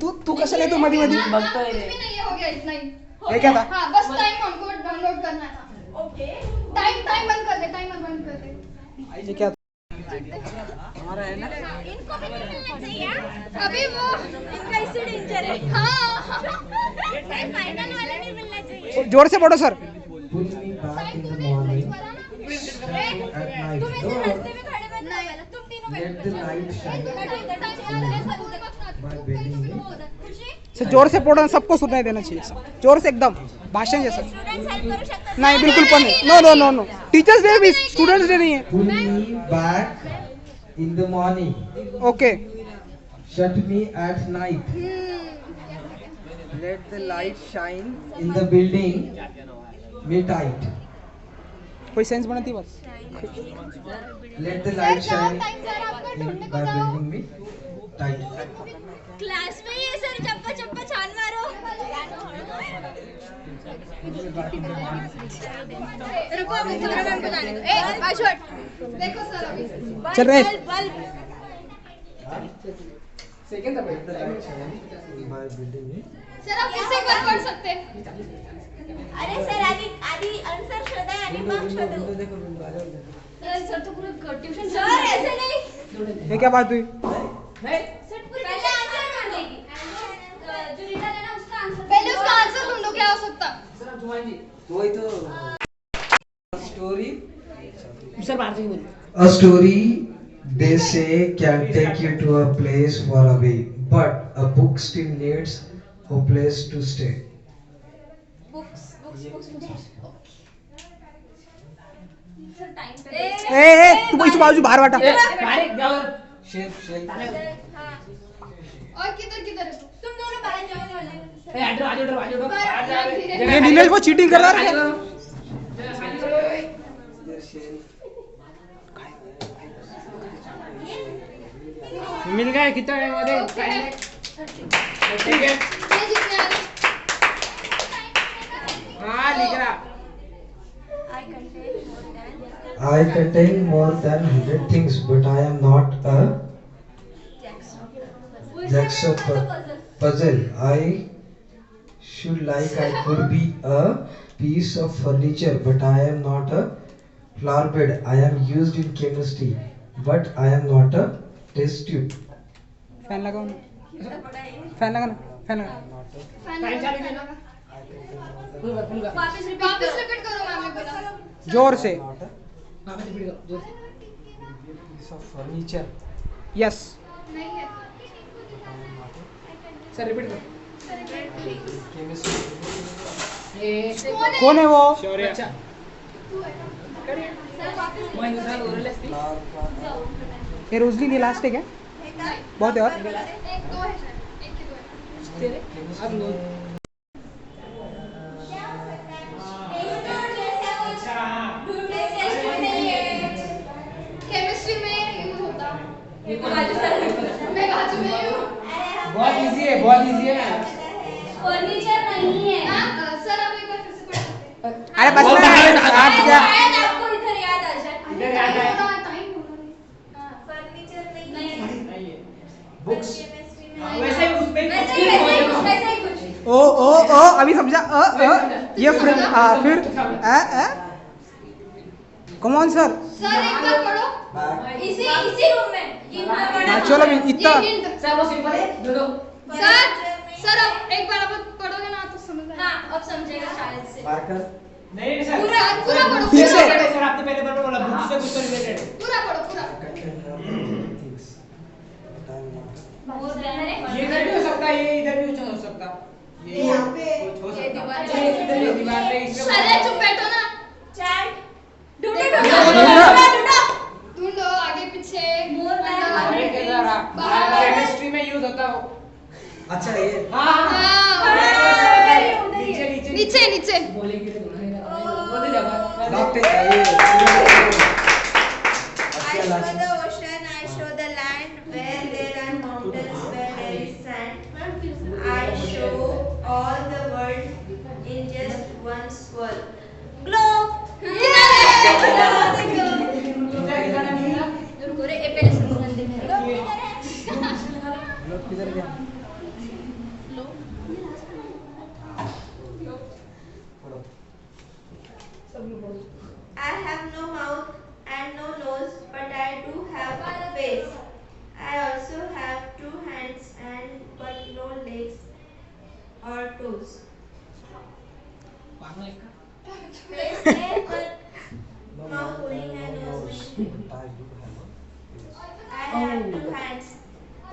[SPEAKER 2] तू कशाला येतो मध्ये मध्ये.
[SPEAKER 1] कुछ भी नहीं है, हो गया इतना ही.
[SPEAKER 2] हे क्या था?
[SPEAKER 1] हाँ, बस टाइम हमको डाउनलोड करना था.
[SPEAKER 7] ओके.
[SPEAKER 1] टाइम बंद कर दे, टाइमर बंद कर दे.
[SPEAKER 2] ये क्या था?
[SPEAKER 7] इनको भी नहीं मिलना चाहिए.
[SPEAKER 1] अभी वो
[SPEAKER 7] इनका इससे डेंजर है.
[SPEAKER 1] हाँ.
[SPEAKER 7] फाइनल वाला नहीं मिलना चाहिए.
[SPEAKER 2] जोर से पढ़ो sir.
[SPEAKER 9] Pull me back in the morning at night.
[SPEAKER 1] तुम ऐसे रास्ते में खड़े मत रहो. तुम तीनों
[SPEAKER 9] Let the light shine by begging me.
[SPEAKER 2] Sir जोर से पढ़ो, सबको सुनाई देना चाहिए. जोर से एकदम भाषण जैसा. नहीं बिल्कुल पण नहीं. नो. टीचर्स डे भी स्टूडेंट्स डे नहीं है.
[SPEAKER 9] Pull me back in the morning.
[SPEAKER 2] Okay.
[SPEAKER 9] Shut me at night. Let the light shine in the building me tight.
[SPEAKER 2] कोई सेंस बनती बस.
[SPEAKER 9] Let the light shine
[SPEAKER 1] time sir आपका
[SPEAKER 9] in
[SPEAKER 1] ढूंढने को
[SPEAKER 9] by
[SPEAKER 1] जाओ.
[SPEAKER 9] building me tight.
[SPEAKER 1] Class में ये sir चप्पा छान मारो. रुको अभी कैमरा मैन को जाने दो. ए आशोट देखो सर अभी.
[SPEAKER 2] चल रहे.
[SPEAKER 5] Second
[SPEAKER 9] Let the light shine by building me.
[SPEAKER 1] Sir आप किससे बात पढ़ सकते हैं?
[SPEAKER 7] अरे सर आधी आंसर शोधा है, आधी मार्क्स शोधो.
[SPEAKER 1] सर तो पूरा ट्यूशन
[SPEAKER 7] सर ऐसे नहीं.
[SPEAKER 2] ये क्या बात हुई?
[SPEAKER 5] नहीं
[SPEAKER 7] सर पहले आंसर ढूंढेगी. जो रीडर है ना उसका आंसर.
[SPEAKER 1] पहले उसका आंसर ढूंढो, क्या हो सकता?
[SPEAKER 5] सर आप जुमान जी
[SPEAKER 6] वही तो स्टोरी.
[SPEAKER 5] सर बाहर से बोलो.
[SPEAKER 9] A story they say can take you to a place far away, but a book still needs a place to stay.
[SPEAKER 1] Books
[SPEAKER 7] sir time पे.
[SPEAKER 2] ए तू पैसे बाजू बाहर वाटा.
[SPEAKER 5] बाहर जाओ
[SPEAKER 6] शेप
[SPEAKER 1] और किधर है?
[SPEAKER 7] तुम दोनों बाहर जाओ वाले.
[SPEAKER 5] ए आजो
[SPEAKER 2] ये नीलेश वो चीटिंग कर रहा है.
[SPEAKER 5] मिल गए कितना टाइम मध्ये
[SPEAKER 1] Okay.
[SPEAKER 5] ठीक है
[SPEAKER 1] ये जितने आने.
[SPEAKER 5] हाँ लिख रहा.
[SPEAKER 9] I contain more than 100 things, but I am not a jigsaw puzzle. I should like I could be a piece of furniture, but I am not a flower bed. I am used in chemistry, but I am not a test tube.
[SPEAKER 2] Fan लगाओ ना. Fan लगा ना, fan लगा।
[SPEAKER 5] Time चालू केलं full का
[SPEAKER 1] वापस repeat करो मैम ने बोला।
[SPEAKER 2] जोर से।
[SPEAKER 5] वापस रिपीट करो जोर से
[SPEAKER 9] piece of furniture.
[SPEAKER 2] यस।
[SPEAKER 1] नहीं है।
[SPEAKER 5] सर रिपीट करो
[SPEAKER 9] Chemistry.
[SPEAKER 2] कौन है वो?
[SPEAKER 5] अच्छा मैं दूसरा ओरल असती
[SPEAKER 2] ये रोजली दी लास्ट है क्या? बहुत है और?
[SPEAKER 1] एक दो है शायद, एक की दो है।
[SPEAKER 5] तेरे अब नो
[SPEAKER 1] केमिस्ट्री में यूज होता।
[SPEAKER 5] ये तो
[SPEAKER 1] मैं बाजू में हूँ।
[SPEAKER 5] बहुत इजी है, बहुत इजी है ना।
[SPEAKER 7] फर्नीचर नहीं है।
[SPEAKER 1] सर आप एक बार फिर से पढ़ सकते हैं।
[SPEAKER 2] अरे बस ना आप क्या?
[SPEAKER 7] शायद आपको इधर याद आ जाए।
[SPEAKER 5] इधर याद है
[SPEAKER 1] टाइम होगा।
[SPEAKER 7] फर्नीचर नहीं है।
[SPEAKER 5] नहीं है
[SPEAKER 6] Books.
[SPEAKER 5] वैसे ही उस पे
[SPEAKER 7] वैसे ही कुछ।
[SPEAKER 2] ओ अभी समझा। ये फिर कम ऑन सर।
[SPEAKER 1] सर एक बार पढ़ो।
[SPEAKER 6] Back.
[SPEAKER 7] इसी रूम में ये
[SPEAKER 2] हाँ चलो अभी इतना।
[SPEAKER 1] ये hint।
[SPEAKER 5] सर वो सिंपल है दोनों
[SPEAKER 1] सर अब एक बार आप पढ़ोगे ना तो समझ आएगा।
[SPEAKER 7] हाँ अब समझेगा शायद से।
[SPEAKER 6] Marker.
[SPEAKER 5] नहीं सर
[SPEAKER 1] पूरा पढ़ो।
[SPEAKER 2] ठीक
[SPEAKER 1] पूरा
[SPEAKER 2] है।
[SPEAKER 1] पढ़ो।
[SPEAKER 5] सर आपने पहले बार बोला बुक से कुछ तो रिलेटेड है
[SPEAKER 1] पूरा पढ़ो पूरा।
[SPEAKER 9] Things. But I am not.
[SPEAKER 5] ये इधर भी हो सकता है, ये इधर भी हो सकता है। ये
[SPEAKER 3] यहाँ पे
[SPEAKER 5] कुछ हो सकता
[SPEAKER 7] दीवार
[SPEAKER 5] है। ये इधर ये दीवार पे इसमें
[SPEAKER 1] अरे चुप बैठो ना।
[SPEAKER 7] चैट
[SPEAKER 1] ढूंढो आगे पीछे।
[SPEAKER 5] आगे के जरा
[SPEAKER 1] बाहर।
[SPEAKER 5] केमिस्ट्री में यूज होता हो।
[SPEAKER 6] अच्छा ये.
[SPEAKER 5] हाँ
[SPEAKER 1] हाँ।
[SPEAKER 5] नीचे नीचे
[SPEAKER 1] नीचे नीचे।
[SPEAKER 5] बोलेंगे तो वो तो जगह
[SPEAKER 6] Doctor. ये.
[SPEAKER 7] I
[SPEAKER 6] अच्छा
[SPEAKER 7] show
[SPEAKER 6] last.
[SPEAKER 7] the ocean, I show the land where there are mountains, where there is sand. I show all the world in just one swirl. Globe. रुको रे, ये पहले सुन दे मेरे।
[SPEAKER 2] लोग किधर गया?
[SPEAKER 7] I have no mouth and no nose, but I do have a face. I also have 2 hands and but no legs or toes. Face है पर mouth नहीं है, nose नहीं है.
[SPEAKER 9] But I do have a face.
[SPEAKER 7] I have 2 hands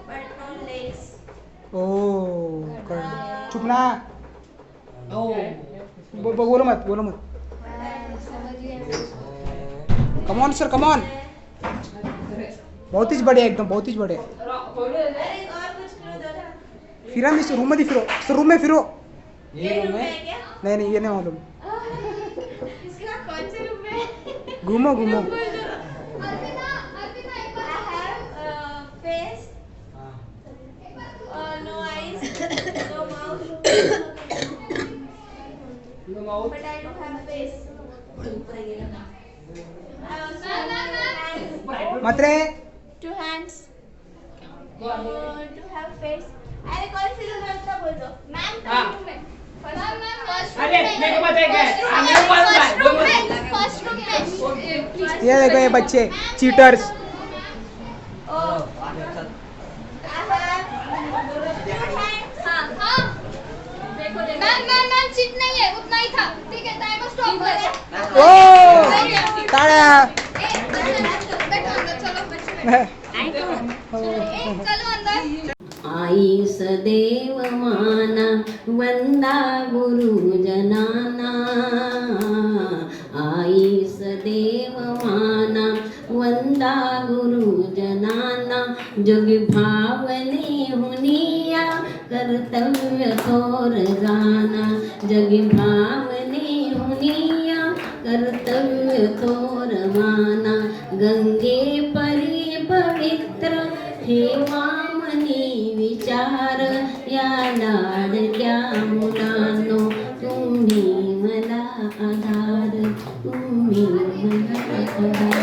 [SPEAKER 7] but no legs.
[SPEAKER 2] चुप ना। बोलो मत बोलो मत। Come on sir come on. बहुत ही बढ़िया एकदम बहुत ही बढ़िया।
[SPEAKER 7] अरे और कुछ क्लू दो ना.
[SPEAKER 2] फिर हम इस रूम में फिरो सर रूम में फिरो।
[SPEAKER 6] ये रूम है.
[SPEAKER 7] क्या?
[SPEAKER 2] नहीं ये नहीं मालूम।
[SPEAKER 7] इसका कौन से रूम में?
[SPEAKER 2] घूमो घूमो।
[SPEAKER 1] अर्पिता एक बार।
[SPEAKER 7] I have face, no eyes, no mouth, but I do have face. I also have 2 hands.
[SPEAKER 2] मत रे।
[SPEAKER 7] 2 hands. To have face. अरे कौन सी रूम है उसका बोल दो. मैम
[SPEAKER 5] हाँ.
[SPEAKER 7] रूम में.
[SPEAKER 5] अरे मेरे को पता है क्या है मेरे को पता है बोल
[SPEAKER 1] फर्स्ट रूम में।
[SPEAKER 2] ये देखो ये बच्चे cheaters.
[SPEAKER 7] Oh. I have 2 hands.
[SPEAKER 1] हाँ। मैम चीट नहीं है उतना ही था। ठीक है टाइम स्टॉप कर।
[SPEAKER 2] ओ ताड़ा।
[SPEAKER 1] बैठो अंदर चलो बच्चे चलो अंदर।
[SPEAKER 10] आई सदैव माना वंदा गुरुजनाना आई सदैव माना वंदा गुरुजनाना जग भावने हुनिया कर्तव्य थोर जाना जग भावने हुनिया कर्तव्य थोर माना गंगे परी पवित्र हे वामनी विचार या लाडक्या मुलांनो तुम्ही मला आधार तुम्ही मला आधार.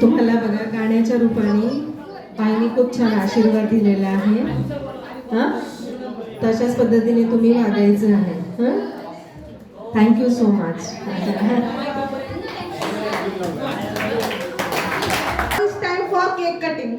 [SPEAKER 8] तुम्हाला बघा गाण्याच्या रूपाने आईने खूप छान आशीर्वाद दिलेला आहे. हां तशाच पद्धतीने तुम्ही वागायचं आहे. हां thank you so much. Cake cutting.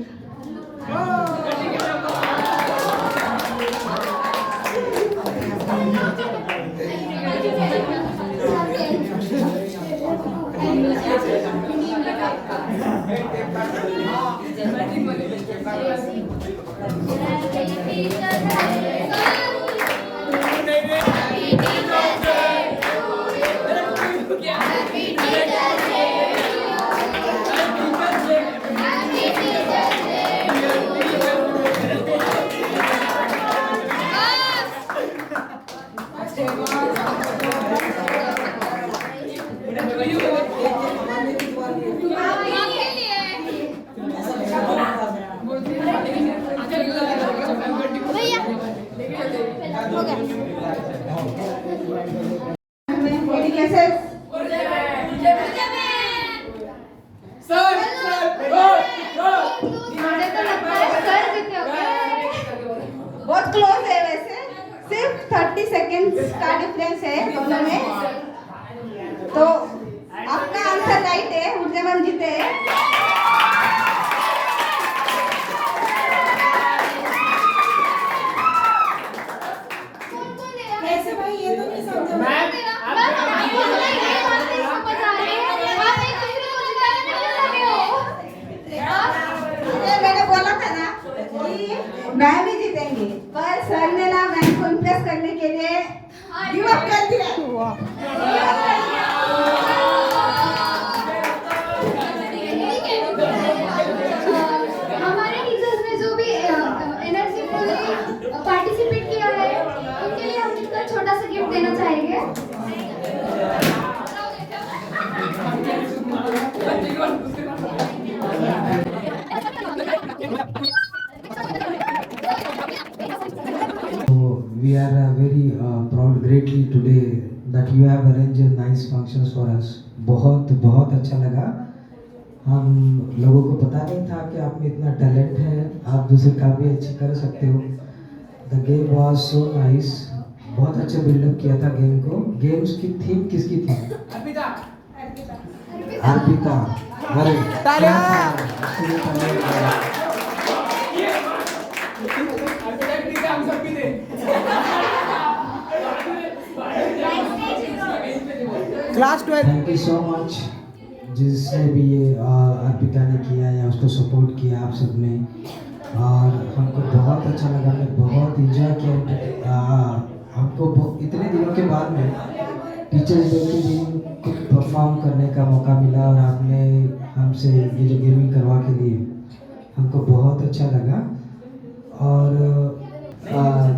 [SPEAKER 8] Any guesses?
[SPEAKER 1] मुझे तो लगता है सर जीते होंगे।
[SPEAKER 3] बहुत क्लोज है वैसे, सिर्फ 30 सेकेंड्स का डिफरेंस है दोनों में। तो आपका आंसर राइट है, ऊर्जा मैम जीते हैं।
[SPEAKER 8] कैसे भाई, ये तो नहीं समझा।
[SPEAKER 3] मैंने बोला था ना कि मैम ही जीतेंगे, पर सर ने ना मैम को इम्प्रेस करने के लिए गिव अप कर दिया।
[SPEAKER 1] हमारे टीचर्स ने जो भी एनर्जीफुली पार्टिसिपेट किया है उनके लिए हम इनका छोटा सा गिफ्ट देना चाहेंगे।
[SPEAKER 9] We are very proud greatly today that you have arranged nice functions for us. बहुत बहुत अच्छा लगा। हम लोगों को पता नहीं था कि आप में इतना टैलेंट है, आप दूसरे काम भी अच्छी कर सकते हो। The game was so nice. बहुत अच्छे बिल्डअप किया था गेम को। गेम्स की थीम किसकी थी? अर्पिता। अरे क्या था?
[SPEAKER 2] Class 12।
[SPEAKER 9] Thank you so much जिसने भी ये अर्पिता ने किया या उसको सपोर्ट किया आप सब ने, और हमको बहुत अच्छा लगा। मैं बहुत इंजॉय किया। हमको इतने दिनों के बाद में टीचर्स डे के दिन कुछ परफॉर्म करने का मौका मिला, और आपने हमसे ये जो गेमिंग करवा के लिए हमको बहुत अच्छा लगा। और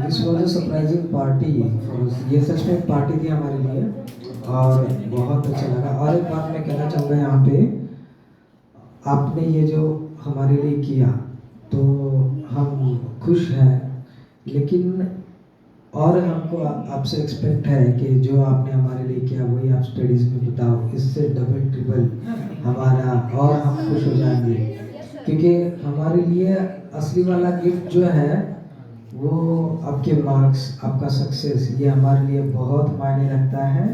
[SPEAKER 9] this was a surprising party. ये सच में पार्टी थी हमारे लिए और बहुत अच्छा लगा। और एक बात मैं कहना चाहूँगा यहाँ पे, आपने ये जो हमारे लिए किया तो हम खुश हैं, लेकिन और हमको आपसे एक्सपेक्ट है कि जो आपने हमारे लिए किया वही आप स्टडीज़ में बताओ। इससे डबल ट्रिपल हमारा और हम खुश हो जाएंगे, क्योंकि हमारे लिए असली वाला गिफ्ट जो है वो आपके मार्क्स, आपका सक्सेस, ये हमारे लिए बहुत मायने रखता है।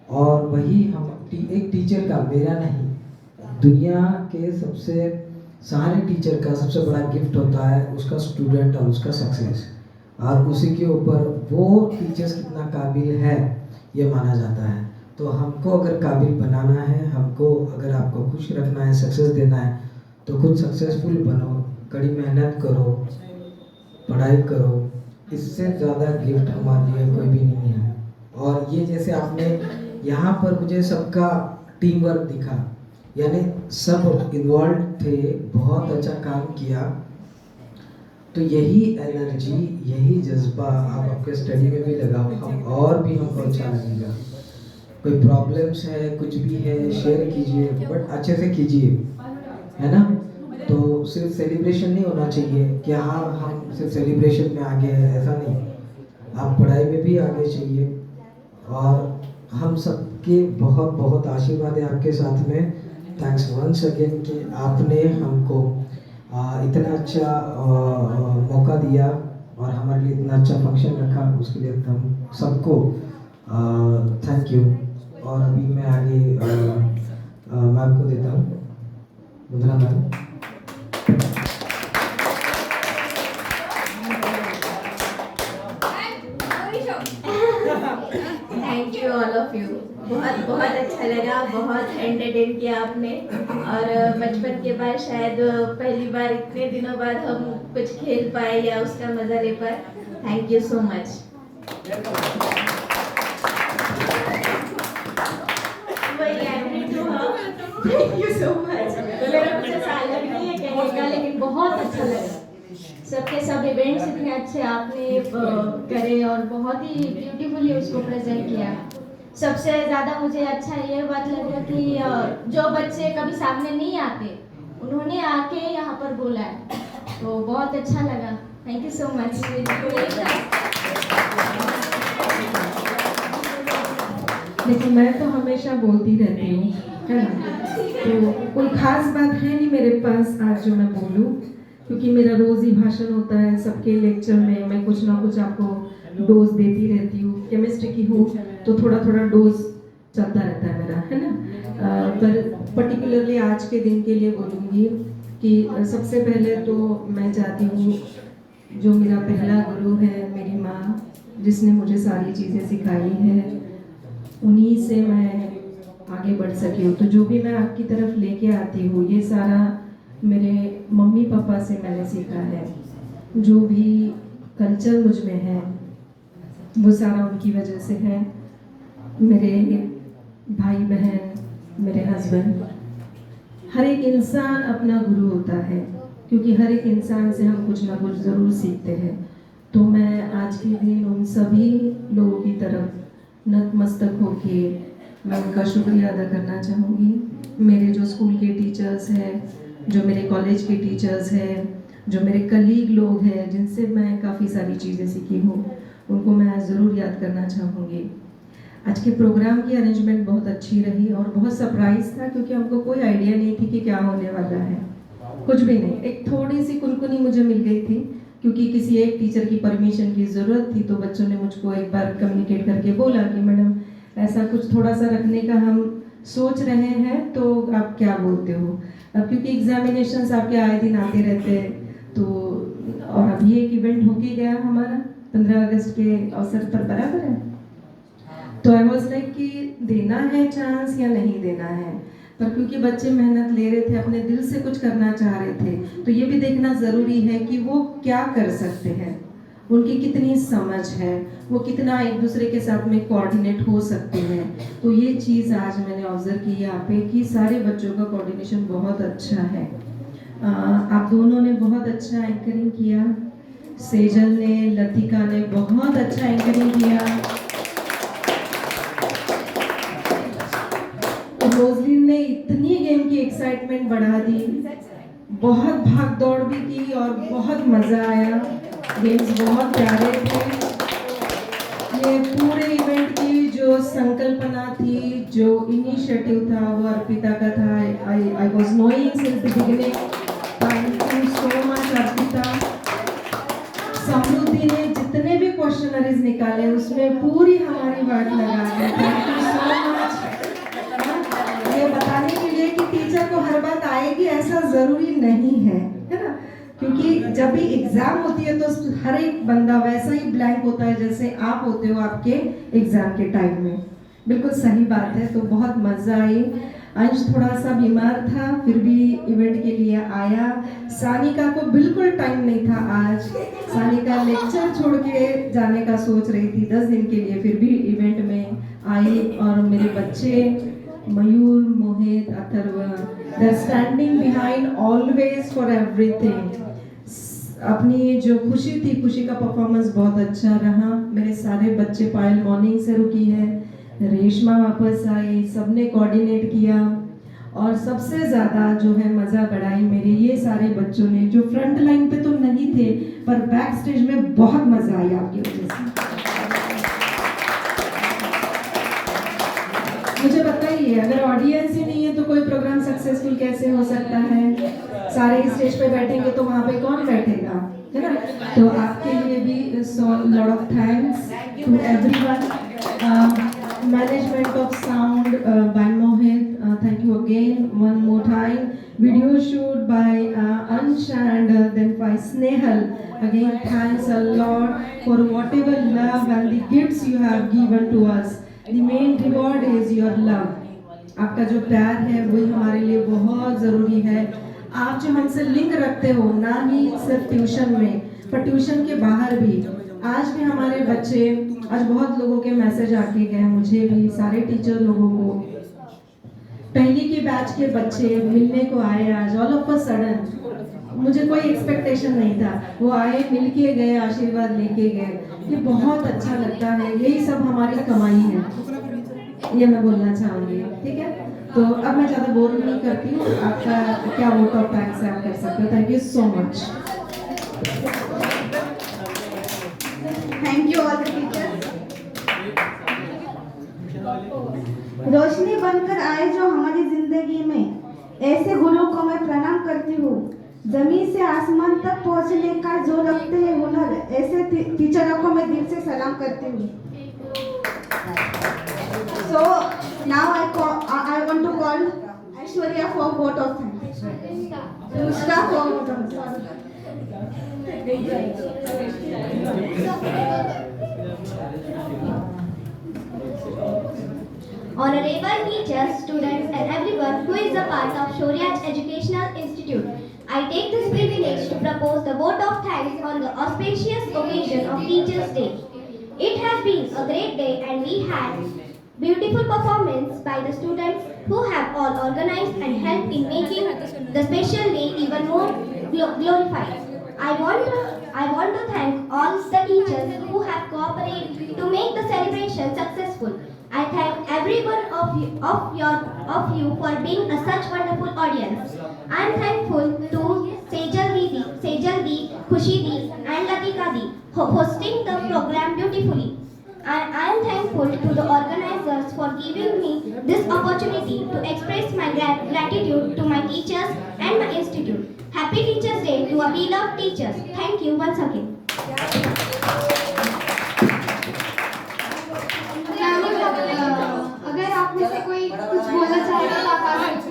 [SPEAKER 9] और वही हम एक टीचर का, मेरा नहीं, दुनिया के सबसे सारे टीचर का सबसे बड़ा गिफ्ट होता है उसका स्टूडेंट और उसका सक्सेस, और उसी के ऊपर वो टीचर्स कितना काबिल है ये माना जाता है। तो हमको अगर काबिल बनाना है, हमको अगर आपको खुश रखना है, सक्सेस देना है, तो खुद सक्सेसफुल बनो, कड़ी मेहनत करो, पढ़ाई करो। इससे ज़्यादा गिफ्ट हमारे लिए कोई भी नहीं है। और ये जैसे आपने यहाँ पर मुझे सबका टीम वर्क दिखा, यानी सब इन्वॉल्व थे, बहुत अच्छा काम किया। तो यही एनर्जी, यही जज्बा आप आपके स्टडी में भी लगाओ, हम और भी हमको अच्छा लगेगा। कोई प्रॉब्लम्स है, कुछ भी है, शेयर कीजिए, बट अच्छे से कीजिए, है ना। तो सिर्फ सेलिब्रेशन नहीं होना चाहिए कि हाँ हम सिर्फ सेलिब्रेशन में आगे हैं, ऐसा नहीं, आप पढ़ाई में भी आगे चाहिए। और हम सबके बहुत बहुत आशीर्वाद है आपके साथ में। थैंक्स वंस अगेन कि आपने हमको इतना अच्छा मौका दिया और हमारे लिए इतना अच्छा फंक्शन रखा, उसके लिए हम सबको थैंक यू। और अभी मैं आगे मैम को देता हूँ, मुद्रा मैम।
[SPEAKER 7] All of you. बहुत बहुत अच्छा लगा, बहुत एंटरटेन किया आपने। और बचपन के बाद शायद पहली बार इतने दिनों बाद हम कुछ खेल पाए या उसका मजा ले पाए। Thank you so much. Thank you so much. मेरा कुछ ऐसा अलग नहीं है कहने का, लेकिन बहुत अच्छा लगा। सबके सब इवेंट्स इतने अच्छे आपने करे और बहुत ही ब्यूटीफुली उसको प्रेजेंट किया। सबसे ज़्यादा मुझे अच्छा ये बात लगा कि जो बच्चे कभी सामने नहीं आते उन्होंने आके यहाँ पर बोला है, तो बहुत अच्छा लगा। Thank you so much.
[SPEAKER 8] देखो मैं तो हमेशा बोलती रहती हूँ, है ना, तो कोई खास बात है नहीं मेरे पास आज जो मैं बोलूँ, क्योंकि मेरा रोज़ ही भाषण होता है सबके लेक्चर में। मैं कुछ ना कुछ आपको डोज देती रहती हूँ। केमिस्ट्री की हूँ तो थोड़ा थोड़ा डोज चलता रहता है मेरा, है ना। पर पर्टिकुलरली आज के दिन के लिए बोलूँगी कि सबसे पहले तो मैं चाहती हूँ जो मेरा पहला गुरु है, मेरी माँ, जिसने मुझे सारी चीज़ें सिखाई है, उन्हीं से मैं आगे बढ़ सकी हूँ। तो जो भी मैं आपकी तरफ लेके आती हूँ ये सारा मेरे मम्मी पापा से मैंने सीखा है। जो भी कल्चर मुझ में है वो सारा उनकी वजह से है। मेरे भाई बहन, मेरे हस्बैंड, हर एक इंसान अपना गुरु होता है, क्योंकि हर एक इंसान से हम कुछ ना कुछ ज़रूर सीखते हैं। तो मैं आज के दिन उन सभी लोगों की तरफ नतमस्तक होके मैं उनका शुक्रिया अदा करना चाहूँगी। मेरे जो स्कूल के टीचर्स हैं, जो मेरे कॉलेज के टीचर्स हैं, जो मेरे कलीग लोग हैं जिनसे मैं काफ़ी सारी चीज़ें सीखी हूँ, उनको मैं ज़रूर याद करना चाहूँगी। आज के प्रोग्राम की अरेंजमेंट बहुत अच्छी रही और बहुत सरप्राइज़ था, क्योंकि हमको कोई आइडिया नहीं थी कि क्या होने वाला है, कुछ भी नहीं। एक थोड़ी सी कुनकुनी मुझे मिल गई थी, क्योंकि किसी एक टीचर की परमिशन की ज़रूरत थी, तो बच्चों ने मुझको एक बार कम्युनिकेट करके बोला कि मैडम ऐसा कुछ थोड़ा सा रखने का हम सोच रहे हैं, तो आप क्या बोलते हो। अब क्योंकि एग्जामिनेशंस आपके आए दिन आते रहते हैं, तो और अभी एक इवेंट होके गया हमारा 15 अगस्त के अवसर पर, बराबर है। तो आई वॉज लाइक कि देना है चांस या नहीं देना है, पर क्योंकि बच्चे मेहनत ले रहे थे, अपने दिल से कुछ करना चाह रहे थे, तो ये भी देखना ज़रूरी है कि वो क्या कर सकते हैं, उनकी कितनी समझ है, वो कितना एक दूसरे के साथ में कोऑर्डिनेट हो सकते हैं। तो ये चीज़ आज मैंने ऑब्जर्व की यहाँ पे कि सारे बच्चों का कोऑर्डिनेशन बहुत अच्छा है। आप दोनों ने बहुत अच्छा एंकरिंग किया, सेजल ने, लतिका ने बहुत अच्छा एंकरिंग किया, रोजलिन ने इतनी गेम की एक्साइटमेंट बढ़ा दी, बहुत भाग दौड़ भी की और बहुत मज़ा आया। गेम्स बहुत प्यारे थे। ये पूरे इवेंट की जो संकल्पना थी, जो इनिशिएटिव था, वो अर्पिता का था। I was knowing since the beginning. Thank you so much Arpita. Samriddhi ने जितने भी क्वेश्चनरीज निकाले उसमें पूरी हमारी वाट लगा दी। Thank you so much. ये बताने के लिए कि टीचर को हर बात आएगी ऐसा ज़रूरी नहीं है, है ना, क्योंकि जब भी एग्जाम होती है तो हर एक बंदा वैसा ही ब्लैंक होता है जैसे आप होते हो आपके एग्जाम के टाइम में। बिल्कुल सही बात है। तो बहुत मज़ा आई। अंश थोड़ा सा बीमार था, फिर भी इवेंट के लिए आया। सानिका को बिल्कुल टाइम नहीं था आज। सानिका लेक्चर छोड़ के जाने का सोच रही थी 10 दिन के लिए, फिर भी इवेंट में आई। और मेरे बच्चे Mayur, Mohit, Atharva, they are standing behind always for everything. अपनी जो खुशी थी, खुशी का परफॉर्मेंस बहुत अच्छा रहा। मेरे सारे बच्चे, पायल मॉर्निंग से रुकी है, रेशमा वापस आई, सबने कोऑर्डिनेट किया। और सबसे ज़्यादा जो है मज़ा बढ़ाई मेरे ये सारे बच्चों ने, जो फ्रंट लाइन पे तो नहीं थे पर बैक स्टेज में बहुत मज़ा आई आपकी वजह से। मुझे बताइए, अगर ऑडियंस ही नहीं है तो कोई प्रोग्राम सक्सेसफुल कैसे हो सकता है। सारे स्टेज पे बैठेंगे तो वहाँ पे कौन बैठेगा, है ना। तो आपके लिए भी so lot of thanks to everyone. Management of sound by Mohit, thank you again one more time. Video shoot by Ansh and then by Snehal, again thanks a lot for whatever love and the gifts you have given to us. The main reward is your love. आपका जो प्यार है वही हमारे लिए बहुत ज़रूरी है। आप जो हमसे लिंक रखते हो, ना ही सिर्फ ट्यूशन में पर ट्यूशन के बाहर भी। आज भी हमारे बच्चे, आज बहुत लोगों के मैसेज आके गए, मुझे भी, सारे टीचर लोगों को। पहली के बैच के बच्चे मिलने को आए आज, ऑल ऑफ अ सडन। मुझे कोई एक्सपेक्टेशन नहीं था, वो आए, मिल के गए, आशीर्वाद लेके गए। ये बहुत अच्छा लगता है, यही सब हमारी कमाई है, ये मैं बोलना चाहूँगी। ठीक है, तो अब मैं ज़्यादा बोर नहीं करती हूँ। आपका क्या वोट ऑफ थैंक्स आप कर सकते हो। Thank you so much.
[SPEAKER 3] Thank you all the teachers. रोशनी बनकर आए जो हमारी जिंदगी में, ऐसे गुरु को मैं प्रणाम करती हूँ। जमीन से आसमान तक पहुँचने का जो रखते हैं हुनर, ऐसे टीचरों को मैं दिल से सलाम करती हूँ। So now I want to call Aishwarya for vote of thanks. Nushka for vote of thanks.
[SPEAKER 11] Honorable teachers, students and everyone who is a part of Shaurya Educational Institute, I take this privilege to propose the vote of thanks on the auspicious occasion of Teachers' Day. It has been a great day and we had beautiful performance by the students who have all organized and helped in making the special day even more glorified. I want to thank all the teachers who have cooperated to make the celebration successful. I thank every one of you for being such wonderful audience. I am thankful to Sejal Di, Khushi Di and Latika Di hosting the program beautifully. I am thankful to the organizers for giving me this opportunity to express my gratitude to my teachers and my institute. Happy Teachers Day to our beloved teachers. Thank you once again.
[SPEAKER 1] अगर आप में से कोई कुछ बोलना चाहे तो आप आ सकते हैं।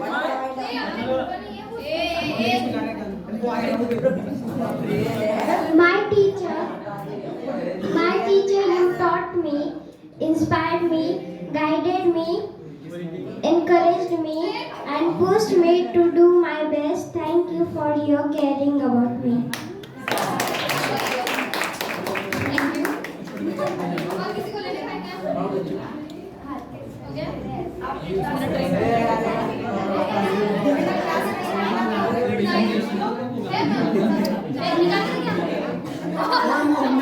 [SPEAKER 11] My teacher, you taught me, inspired me, guided me, encouraged me, and pushed me to do my best. Thank you for your caring about me.
[SPEAKER 1] Thank you.